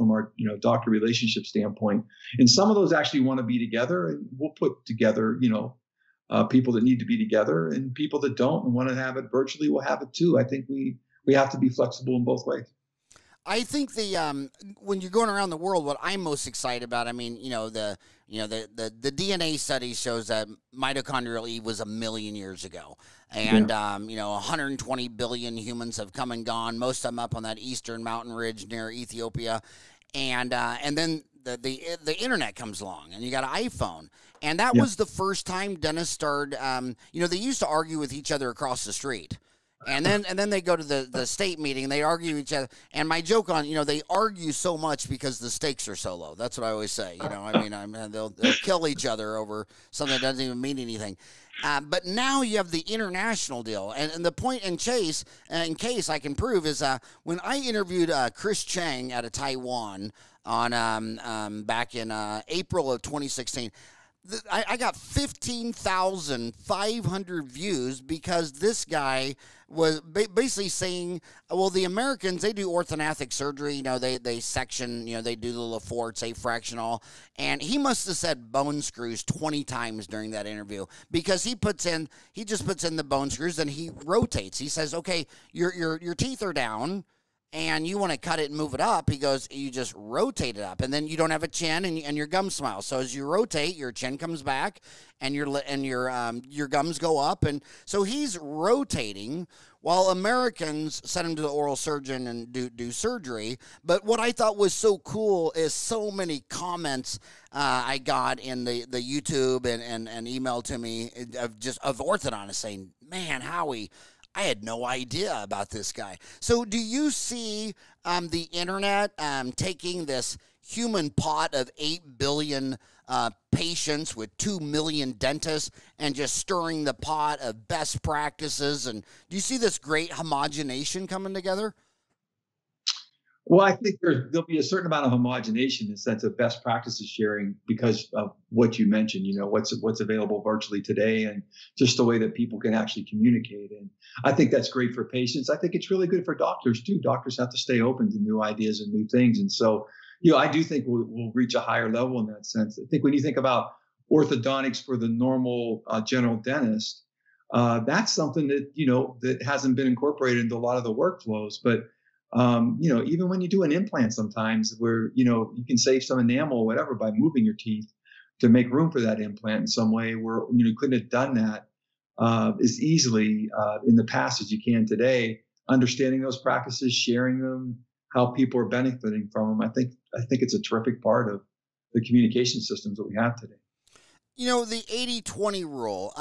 doctor relationship standpoint. And some of those actually want to be together, and we'll put together, people that need to be together, and people that don't and want to have it virtually will have it too. I think we have to be flexible in both ways. I think when you're going around the world, what I'm most excited about, I mean, the DNA study shows that mitochondrial Eve was 1 million years ago, and 120 billion humans have come and gone, most of them up on that eastern mountain ridge near Ethiopia, and then the internet comes along, and you got an iPhone, and that was the first time dentists started. They used to argue with each other across the street. And then they go to the state meeting and they argue each other. And my joke on, they argue so much because the stakes are so low. That's what I always say. They'll kill each other over something that doesn't even mean anything. But now you have the international deal. And the point in case I can prove is when I interviewed Chris Chang out of Taiwan on back in April of 2016, I got 15,500 views because this guy was basically saying, well, the Americans, they do orthodontic surgery, they section, they do the Laforte, say fractional, and he must have said bone screws 20 times during that interview, because he just puts in the bone screws and he rotates. He says, okay, your teeth are down, and you want to cut it and move it up. He goes, you just rotate it up, and then you don't have a chin, and your gums smile. So as you rotate, your chin comes back, and your gums go up, and so he's rotating while Americans send him to the oral surgeon and do surgery. But what I thought was so cool is so many comments I got in the YouTube and email to me of orthodontists saying, "Man, Howie, I had no idea about this guy." So do you see the internet taking this human pot of 8 billion patients with 2 million dentists and just stirring the pot of best practices? And do you see this great homogenation coming together? Well, I think there'll be a certain amount of homogenation in the sense of best practices sharing because of what you mentioned, what's available virtually today and just the way that people can actually communicate. And I think that's great for patients. I think it's really good for doctors too. Doctors have to stay open to new ideas and new things. And so, I do think we'll reach a higher level in that sense. I think when you think about orthodontics for the normal general dentist, that's something that, that hasn't been incorporated into a lot of the workflows. But even when you do an implant sometimes where, you can save some enamel or whatever by moving your teeth to make room for that implant in some way where you couldn't have done that as easily in the past as you can today. Understanding those practices, sharing them, how people are benefiting from them. I think it's a terrific part of the communication systems that we have today. The 80-20 rule.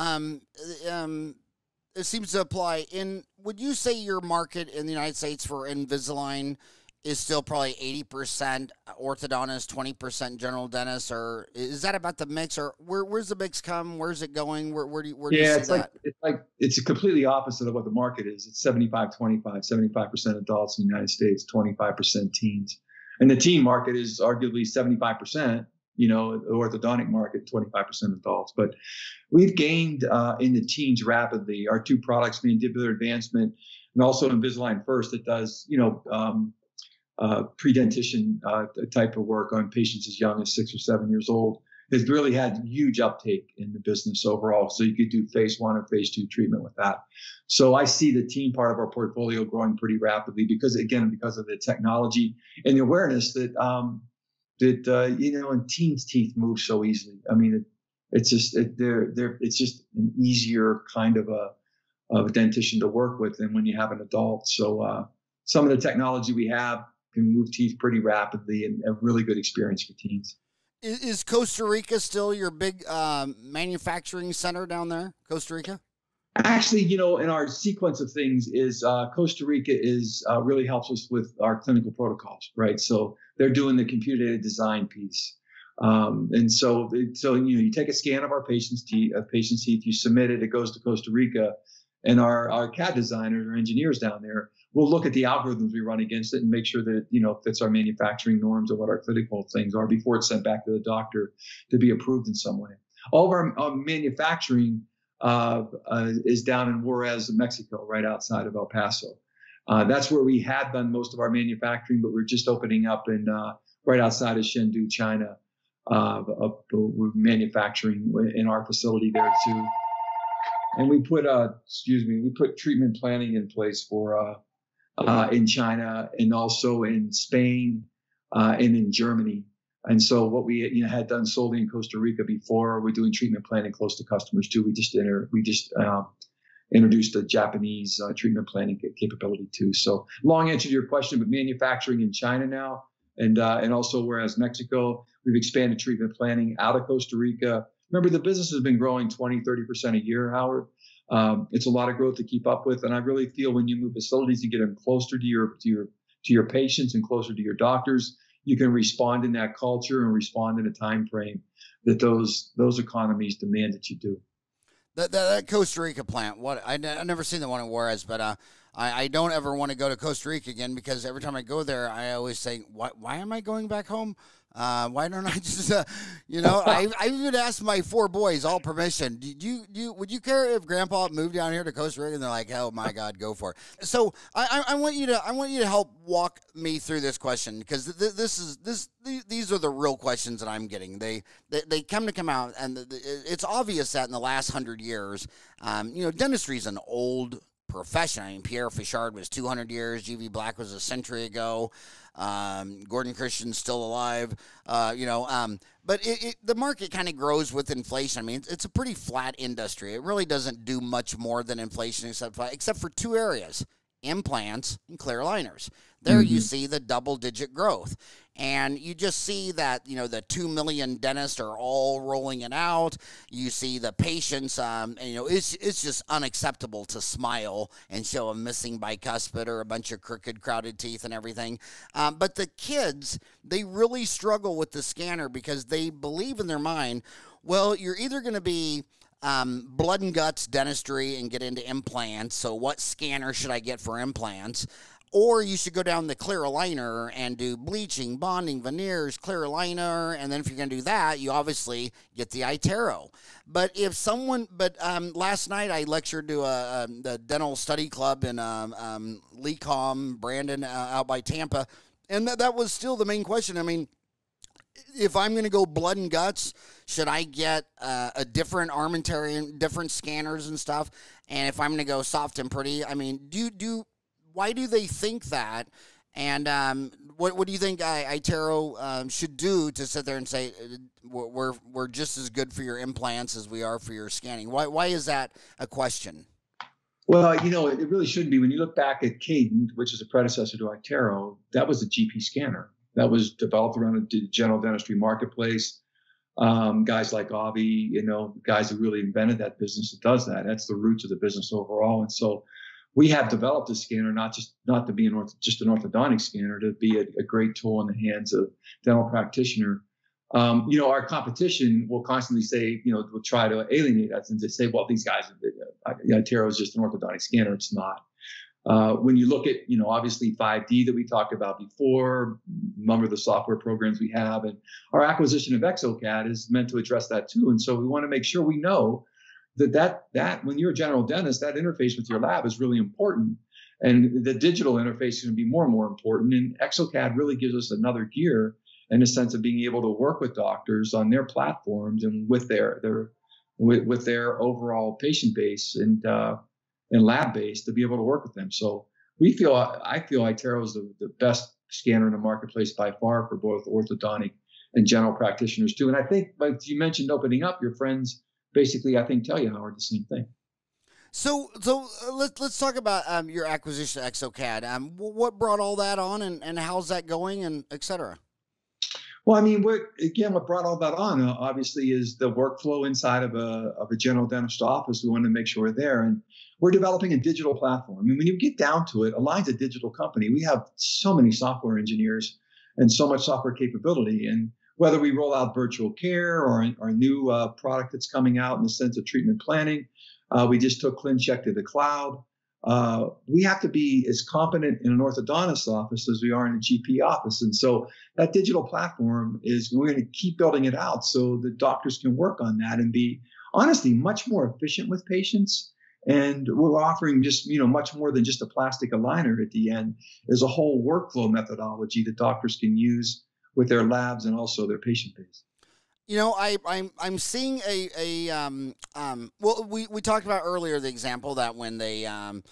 it seems to apply in. Would you say your market in the United States for Invisalign is still probably 80% orthodontist, 20% general dentist, or is that about the mix, or where's the mix come? Where's it going? Where do you see that? It's completely opposite of what the market is. It's 75-25, 75% adults in the United States, 25% teens. And the teen market is arguably 75%, the orthodontic market, 25% adults. But we've gained in the teens rapidly. Our two products, mandibular advancement and also Invisalign First, that does, pre-dentition type of work on patients as young as 6 or 7 years old, has really had huge uptake in the business overall. So you could do phase 1 or phase 2 treatment with that. So I see the teen part of our portfolio growing pretty rapidly because of the technology and the awareness that and teens' teeth move so easily. I mean, it's just an easier kind of a dentition to work with than when you have an adult. So some of the technology we have can move teeth pretty rapidly and a really good experience for teens. Is Costa Rica still your big manufacturing center down there, Costa Rica? Actually, in our sequence of things is Costa Rica really helps us with our clinical protocols, right? So they're doing the computer-aided design piece. And so you take a scan of our patient's teeth, you submit it, it goes to Costa Rica, and our CAD designers or engineers down there will look at the algorithms we run against it and make sure that it fits our manufacturing norms and what our clinical things are before it's sent back to the doctor to be approved in some way. All of our manufacturing is down in Juarez, Mexico, right outside of El Paso. That's where we had done most of our manufacturing, but we're just opening up in right outside of Chengdu, China. We're manufacturing in our facility there too. And we put treatment planning in place for in China and also in Spain and in Germany. And so what we had done solely in Costa Rica before, we're doing treatment planning close to customers too. We just introduced a Japanese treatment planning capability too. So long answer to your question, but manufacturing in China now and also whereas Mexico, we've expanded treatment planning out of Costa Rica. Remember, the business has been growing 20-30% a year, Howard. It's a lot of growth to keep up with. And I really feel when you move facilities, you get them closer to your patients and closer to your doctors, you can respond in that culture and respond in a time frame that those economies demand that you do. That Costa Rica plant, I've never seen the one in Juarez, but I don't ever want to go to Costa Rica again because every time I go there, I always say, why am I going back home? Why don't I just, I even asked my 4 boys all permission. Would you care if Grandpa moved down here to Costa Rica? And they're like, oh my God, go for it. So I want you to help walk me through this question because these are the real questions that I'm getting. They come out, and it's obvious that in the last 100 years, dentistry is an old profession. I mean, Pierre Fichard was 200 years. G.V. Black was a century ago. Gordon Christian's still alive. But the market kind of grows with inflation. I mean, it's a pretty flat industry. It really doesn't do much more than inflation except for 2 areas: implants and clear aligners. There you see the double-digit growth. And you just see that, the 2 million dentists are all rolling it out. You see the patients, it's just unacceptable to smile and show a missing bicuspid or a bunch of crooked, crowded teeth and everything. But the kids, they really struggle with the scanner because they believe in their mind, well, you're either going to be blood and guts dentistry and get into implants. So what scanner should I get for implants? Or you should go down the clear aligner and do bleaching, bonding, veneers, clear aligner. And then if you're going to do that, you obviously get the iTero. But last night I lectured to the dental study club in Lecom, Brandon, out by Tampa. And that was still the main question. I mean, if I'm going to go blood and guts, should I get a different armamentarium, different scanners and stuff? And if I'm going to go soft and pretty, I mean, why do they think that? And what do you think iTero should do to sit there and say we're just as good for your implants as we are for your scanning? Why is that a question? Well, it really shouldn't be. When you look back at Cadent, which is a predecessor to iTero, that was a GP scanner that was developed around the general dentistry marketplace. Guys like Avi, guys who really invented that business that does that. That's the roots of the business overall. And so we have developed a scanner, not to be just an orthodontic scanner, to be a great tool in the hands of dental practitioner. Our competition will constantly say, will try to alienate us and just say, well, these guys, iTero is just an orthodontic scanner. It's not. When you look at, obviously 5D that we talked about before, a number of the software programs we have, and our acquisition of exocad is meant to address that too. And so we want to make sure we know that when you're a general dentist, that interface with your lab is really important. And the digital interface is going to be more and more important. And exocad really gives us another gear in a sense of being able to work with doctors on their platforms and with their overall patient base and lab base to be able to work with them. So I feel iTero is the best scanner in the marketplace by far for both orthodontic and general practitioners too. And I think, like you mentioned, opening up, your friends basically, I think, tell you, Howard, the same thing. So let's talk about your acquisition of exocad. What brought all that on, and how's that going, and et cetera? Well, I mean, what brought all that on, obviously, is the workflow inside of a general dentist office. We want to make sure we're there. And we're developing a digital platform. I mean, when you get down to it, Align's a digital company. We have so many software engineers and so much software capability. And whether we roll out virtual care or our new product that's coming out in the sense of treatment planning, we just took ClinCheck to the cloud. We have to be as competent in an orthodontist office as we are in a GP office. And so that digital platform we're going to keep building it out so the doctors can work on that and be, honestly, much more efficient with patients. And we're offering just, much more than just a plastic aligner at the end. There's a whole workflow methodology that doctors can use with their labs and also their patient base. I'm seeing well, we talked about earlier the example that when the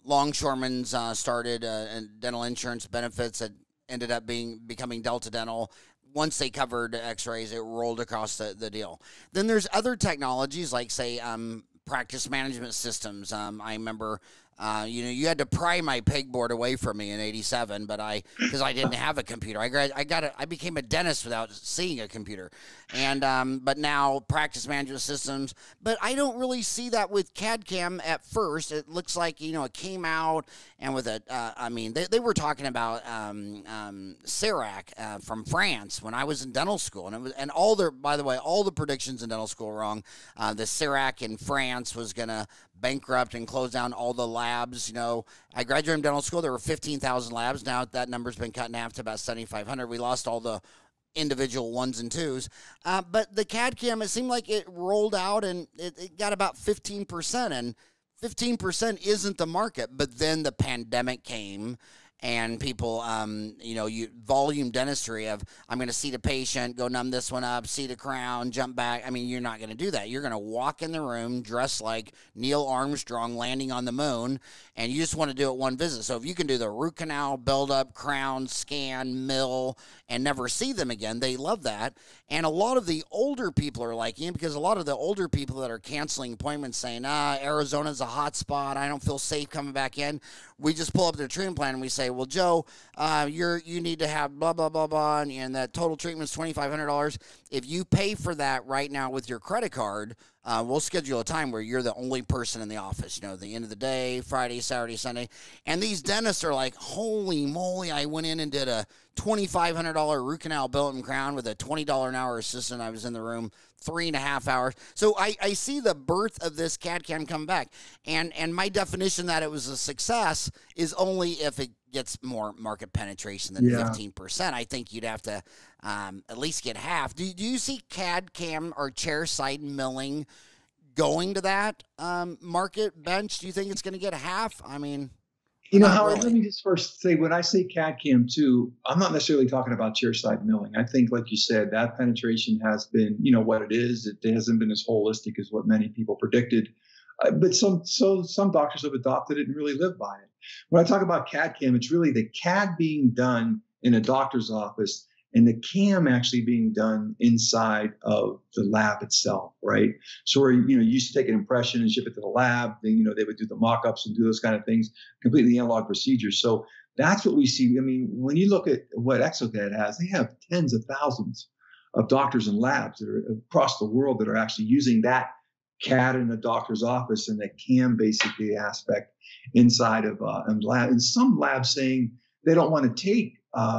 longshoremen's started and dental insurance benefits that ended up becoming Delta Dental. Once they covered X-rays, it rolled across the deal. Then there's other technologies like, say, practice management systems. I remember, you had to pry my pegboard away from me in '87, because I didn't have a computer. I became a dentist without seeing a computer, and but now practice management systems. But I don't really see that with CAD/CAM at first. It looks like it came out, and with they were talking about Zurich from France when I was in dental school, and all the predictions in dental school were wrong. The Zurich in France was gonna bankrupt and close down all the labs. I graduated from dental school. There were 15,000 labs. Now that number's been cut in half to about 7,500. We lost all the individual ones and twos. But the CAD/CAM, it seemed like it rolled out and it got about 15%. And 15% isn't the market. But then the pandemic came. And people, volume dentistry of, I'm going to seat a patient, go numb this one up, seat a crown, jump back. I mean, you're not going to do that. You're going to walk in the room dressed like Neil Armstrong landing on the moon, and you just want to do it one visit. So if you can do the root canal, build up, crown, scan, mill, and never see them again, they love that. And a lot of the older people are liking it because a lot of the older people that are canceling appointments saying, Arizona's a hot spot, I don't feel safe coming back in. We just pull up their treatment plan and we say, well, Joe, you need to have blah, blah, blah, blah, and that total treatment is $2,500. If you pay for that right now with your credit card, we'll schedule a time where you're the only person in the office, the end of the day, Friday, Saturday, Sunday. And these dentists are like, holy moly, I went in and did a $2,500 root canal built and crown with a $20 an hour assistant. I was in the room 3.5 hours. So I see the birth of this CAD/CAM come back. And my definition that it was a success is only if it gets more market penetration than 15%. I think you'd have to at least get half. Do you see CAD/CAM or chairside milling going to that market bench? Do you think it's going to get half? I mean, Howard, let me just first say, when I say CAD/CAM too, I'm not necessarily talking about chairside milling. I think, like you said, that penetration has been, what it is. It hasn't been as holistic as what many people predicted. But some doctors have adopted it and really live by it. When I talk about CAD/CAM, it's really the CAD being done in a doctor's office and the CAM actually being done inside of the lab itself, right? So where, you used to take an impression and ship it to the lab, then, they would do the mock-ups and do those kind of things, completely analog procedures. So that's what we see. I mean, when you look at what exocad has, they have tens of thousands of doctors and labs that are across the world that are actually using that CAD in a doctor's office and that CAM basically aspect inside of a lab. And some labs saying they don't want to take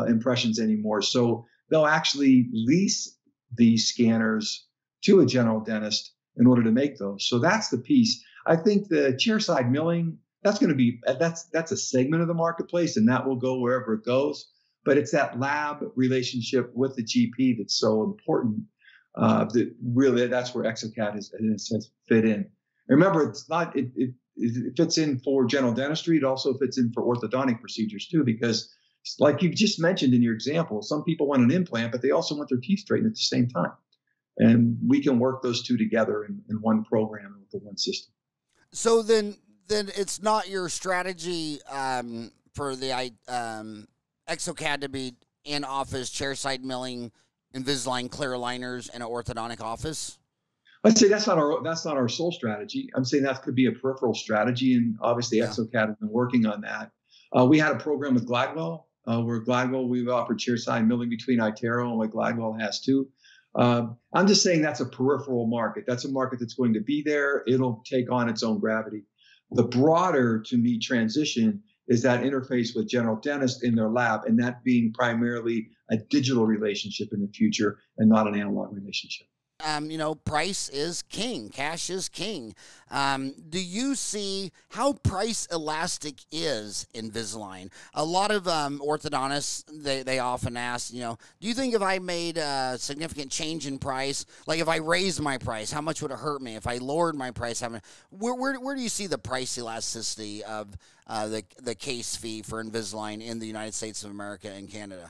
impressions anymore. So they'll actually lease these scanners to a general dentist in order to make those. So that's the piece. I think the chairside milling, that's going to be, that's a segment of the marketplace, and that will go wherever it goes. But it's that lab relationship with the GP that's so important. That really, that's where exocad is, in a sense, fit in. And remember, it's not, it fits in for general dentistry. It also fits in for orthodontic procedures too, because like you just mentioned in your example, some people want an implant, but they also want their teeth straightened at the same time. And we can work those two together in one program with the one system. So then it's not your strategy for the exocad to be in office, chairside milling, Invisalign clear aligners, in an orthodontic office? I'd say that's not our sole strategy. I'm saying that could be a peripheral strategy, and obviously exocad has been working on that. We had a program with Gladwell, where Gladwell, we've offered chairside milling between iTero and what Gladwell has too. I'm just saying that's a peripheral market. That's a market that's going to be there. It'll take on its own gravity. The broader, to me, transition is that interface with general dentists in their lab, and that being primarily a digital relationship in the future and not an analog relationship. Price is king. Cash is king. Do you see how price elastic is Invisalign? A lot of orthodontists, they often ask, do you think if I made a significant change in price, like if I raised my price, how much would it hurt me? If I lowered my price, where do you see the price elasticity of the case fee for Invisalign in the United States of America and Canada?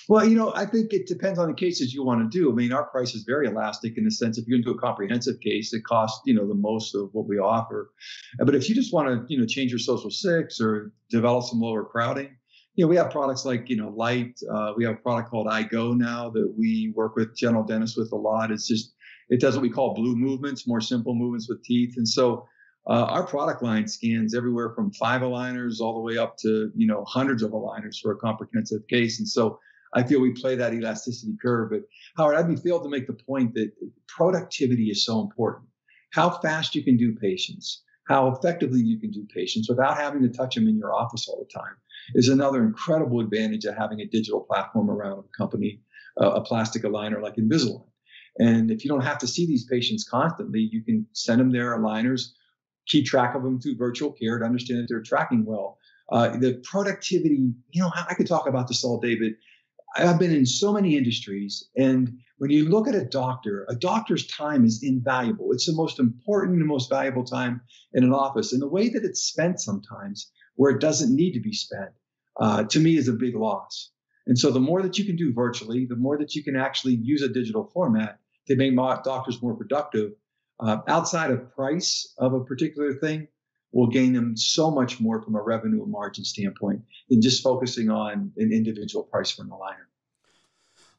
Well, I think it depends on the cases you want to do. I mean, our price is very elastic in the sense if you're into a comprehensive case, it costs, the most of what we offer. But if you just want to, change your social six or develop some lower crowding, we have products like, Light. We have a product called iGo now that we work with general dentists with a lot. It does what we call blue movements, more simple movements with teeth. And so our product line scans everywhere from 5 aligners all the way up to, hundreds of aligners for a comprehensive case. And so I feel we play that elasticity curve. But Howard, I'd be failed to make the point that productivity is so important. How fast you can do patients, how effectively you can do patients without having to touch them in your office all the time is another incredible advantage of having a digital platform around a company, a plastic aligner like Invisalign. And if you don't have to see these patients constantly, you can send them their aligners, keep track of them through virtual care to understand that they're tracking well. The productivity, I could talk about this all day, but I've been in so many industries, and when you look at a doctor's time is invaluable. It's the most important and most valuable time in an office. And the way that it's spent sometimes where it doesn't need to be spent, to me, is a big loss. And so the more that you can do virtually, the more that you can actually use a digital format to make doctors more productive, outside of price of a particular thing, will gain them so much more from a revenue and margin standpoint than just focusing on an individual price for an aligner.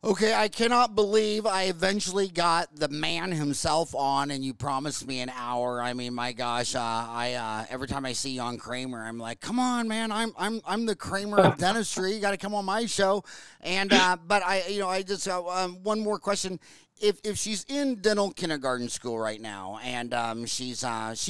Okay, I cannot believe I eventually got the man himself on, and you promised me an hour. I mean, my gosh, every time I see you on Kramer, I'm like, come on, man, I'm the Kramer of dentistry. You got to come on my show. And but I just one more question. If she's in dental kindergarten school right now, and she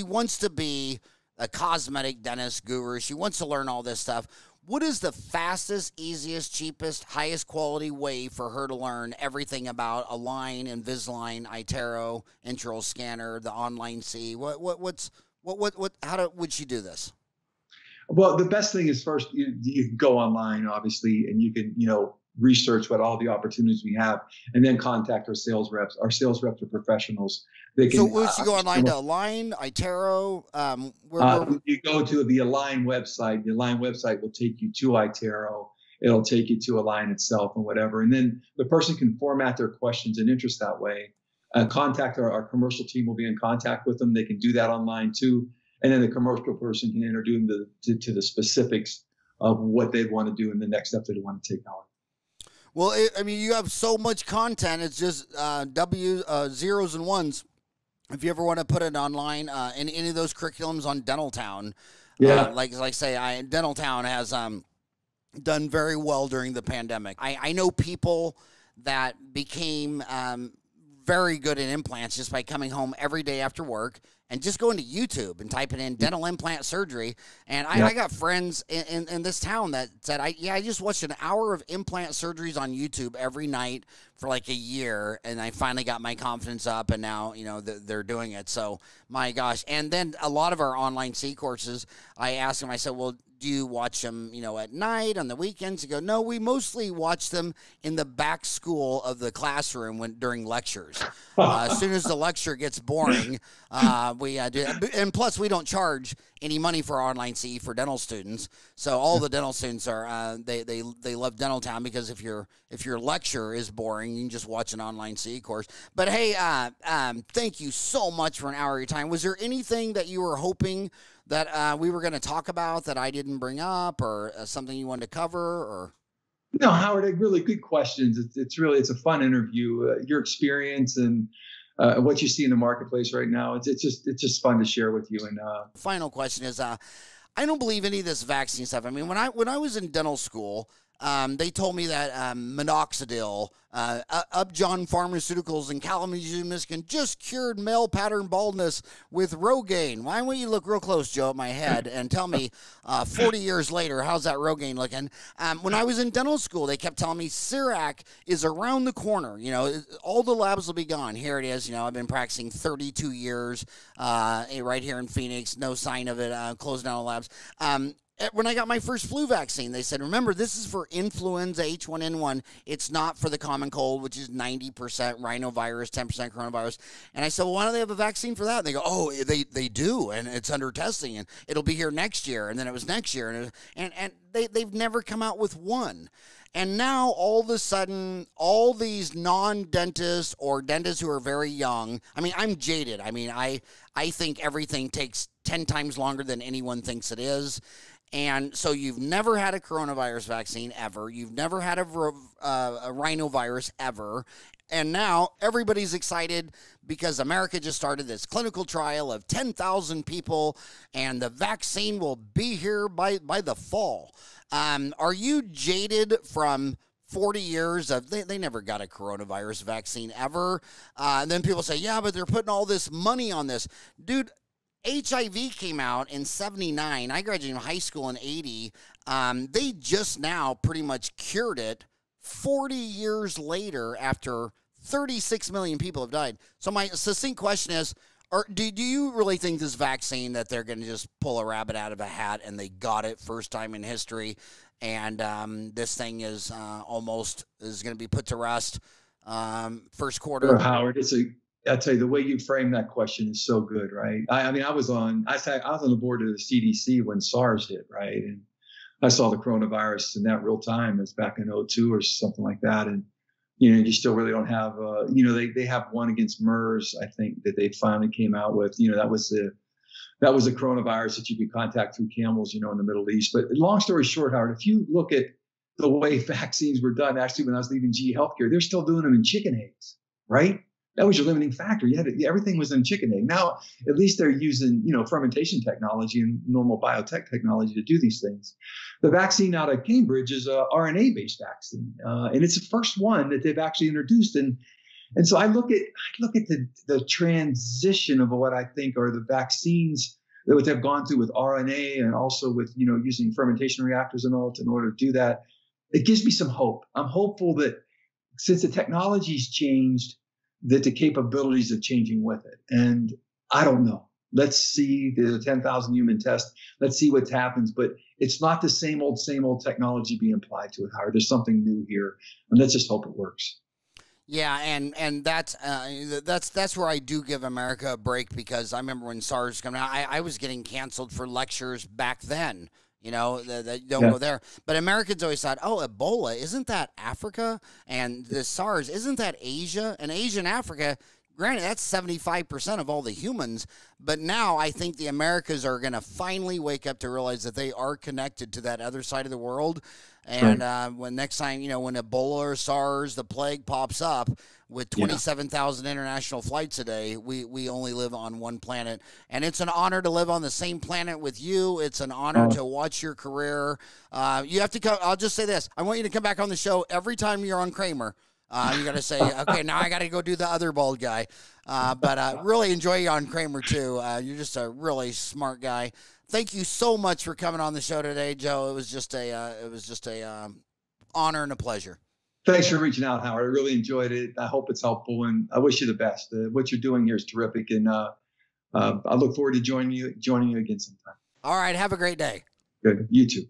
wants to be a cosmetic dentist guru, she wants to learn all this stuff, what is the fastest, easiest, cheapest, highest quality way for her to learn everything about Align, Invisalign, iTero, intraoral scanner, the online C? How would she do this? Well, the best thing is first you can go online, obviously, and you can research what all the opportunities we have, and then contact our sales reps. Our sales reps are professionals. They can, so would you go online to Align, iTero? You go to the Align website. The Align website will take you to iTero. It'll take you to Align itself and whatever. And then the person can format their questions and interest that way. Contact our commercial team will be in contact with them. They can do that online too. And then the commercial person can introduce them to the specifics of what they'd want to do in the next step they'd want to take on. Well, you have so much content. It's just zeros and ones. If you ever want to put it online in any of those curriculums on Dental Town, like say, Dental Town has done very well during the pandemic. I know people that became very good at implants just by coming home every day after work and just going to YouTube and typing in dental implant surgery. And I got friends in this town that said, I just watched an hour of implant surgeries on YouTube every night for like a year, and I finally got my confidence up, and now, you know, they're doing it. So, my gosh. And then a lot of our online C courses, I asked them, I said, well, do you watch them, you know, at night, on the weekends? They go, no, we mostly watch them in the back school of the classroom during lectures. As soon as the lecture gets boring, we do. And plus, we don't charge any money for online CE for dental students. So all the dental students are they love Dental Town, because if your lecture is boring, you can just watch an online CE course. But hey, thank you so much for an hour of your time. Was there anything that you were hoping that we were going to talk about that I didn't bring up, or something you wanted to cover? Or no, Howard, really good questions. It's a fun interview. Your experience and what you see in the marketplace right now, it's just fun to share with you. And final question is, I don't believe any of this vaccine stuff. I mean, when I was in dental school, they told me that minoxidil, Upjohn Pharmaceuticals in Kalamazoo, Michigan, just cured male pattern baldness with Rogaine. Why don't you look real close, Joe, at my head and tell me 40 years later, how's that Rogaine looking? When I was in dental school, they kept telling me Zurich is around the corner. You know, all the labs will be gone. Here it is. You know, I've been practicing 32 years right here in Phoenix. No sign of it. Closing down the labs. When I got my first flu vaccine, they said, remember, this is for influenza H1N1. It's not for the common cold, which is 90% rhinovirus, 10% coronavirus. And I said, well, why don't they have a vaccine for that? And they go, oh, they do, and it's under testing, and it'll be here next year. And then it was next year, and they've never come out with one. And now, all of a sudden, all these non-dentists or dentists who are very young, I mean, I'm jaded. I mean, I think everything takes 10 times longer than anyone thinks it is. And so you've never had a coronavirus vaccine ever. You've never had a rhinovirus ever. And now everybody's excited because America just started this clinical trial of 10,000 people, and the vaccine will be here by the fall. Are you jaded from 40 years of they never got a coronavirus vaccine ever? And then people say, yeah, but they're putting all this money on this. Dude, HIV came out in 79. I graduated high school in 80. They just now pretty much cured it 40 years later after 36 million people have died. So my succinct question is, do you really think this vaccine, that they're going to just pull a rabbit out of a hat and they got it first time in history, and this thing is going to be put to rest first quarter? Howard, I'll tell you, the way you frame that question is so good, right? I mean, I was on the board of the CDC when SARS hit, right? And I saw the coronavirus in that real time. It was back in 2002 or something like that. And, you know, you still really don't have, they have one against MERS, I think, that they finally came out with. You know, that was a coronavirus that you could contact through camels, you know, in the Middle East. But long story short, Howard, if you look at the way vaccines were done, actually, when I was leaving GE Healthcare, they're still doing them in chicken eggs, right? That was your limiting factor. Everything was in chicken egg. Now, at least they're using, you know, fermentation technology and normal biotech technology to do these things. The vaccine out of Cambridge is a RNA-based vaccine, and it's the first one that they've actually introduced. And so I look at the transition of what I think are the vaccines that they've gone through with RNA, and also with, you know, using fermentation reactors and all in order to do that. It gives me some hope. I'm hopeful that since the technology's changed, that the capabilities are changing with it. And I don't know. Let's see the 10,000 human test. Let's see what happens. But it's not the same old technology being applied to it, Howard. There's something new here. And let's just hope it works. Yeah, and that's where I do give America a break, because I remember when SARS was coming out, I was getting canceled for lectures back then. You know, don't go there. But Americans always thought, oh, Ebola, isn't that Africa? And the SARS, isn't that Asia? And Asia and Africa, granted, that's 75% of all the humans. But now I think the Americas are going to finally wake up to realize that they are connected to that other side of the world. And when next time, you know, when Ebola or SARS, the plague pops up with 27,000 international flights a day, we only live on one planet. And it's an honor to live on the same planet with you. It's an honor to watch your career. You have to come. I'll just say this. I want you to come back on the show every time you're on Kramer. You got to say, okay, now I got to go do the other bald guy. But really enjoy you on Kramer too. You're just a really smart guy. Thank you so much for coming on the show today, Joe. It was just a honor and a pleasure. Thanks for reaching out, Howard. I really enjoyed it. I hope it's helpful, and I wish you the best. What you're doing here is terrific, and I look forward to joining you again sometime. All right. Have a great day. Good. You too.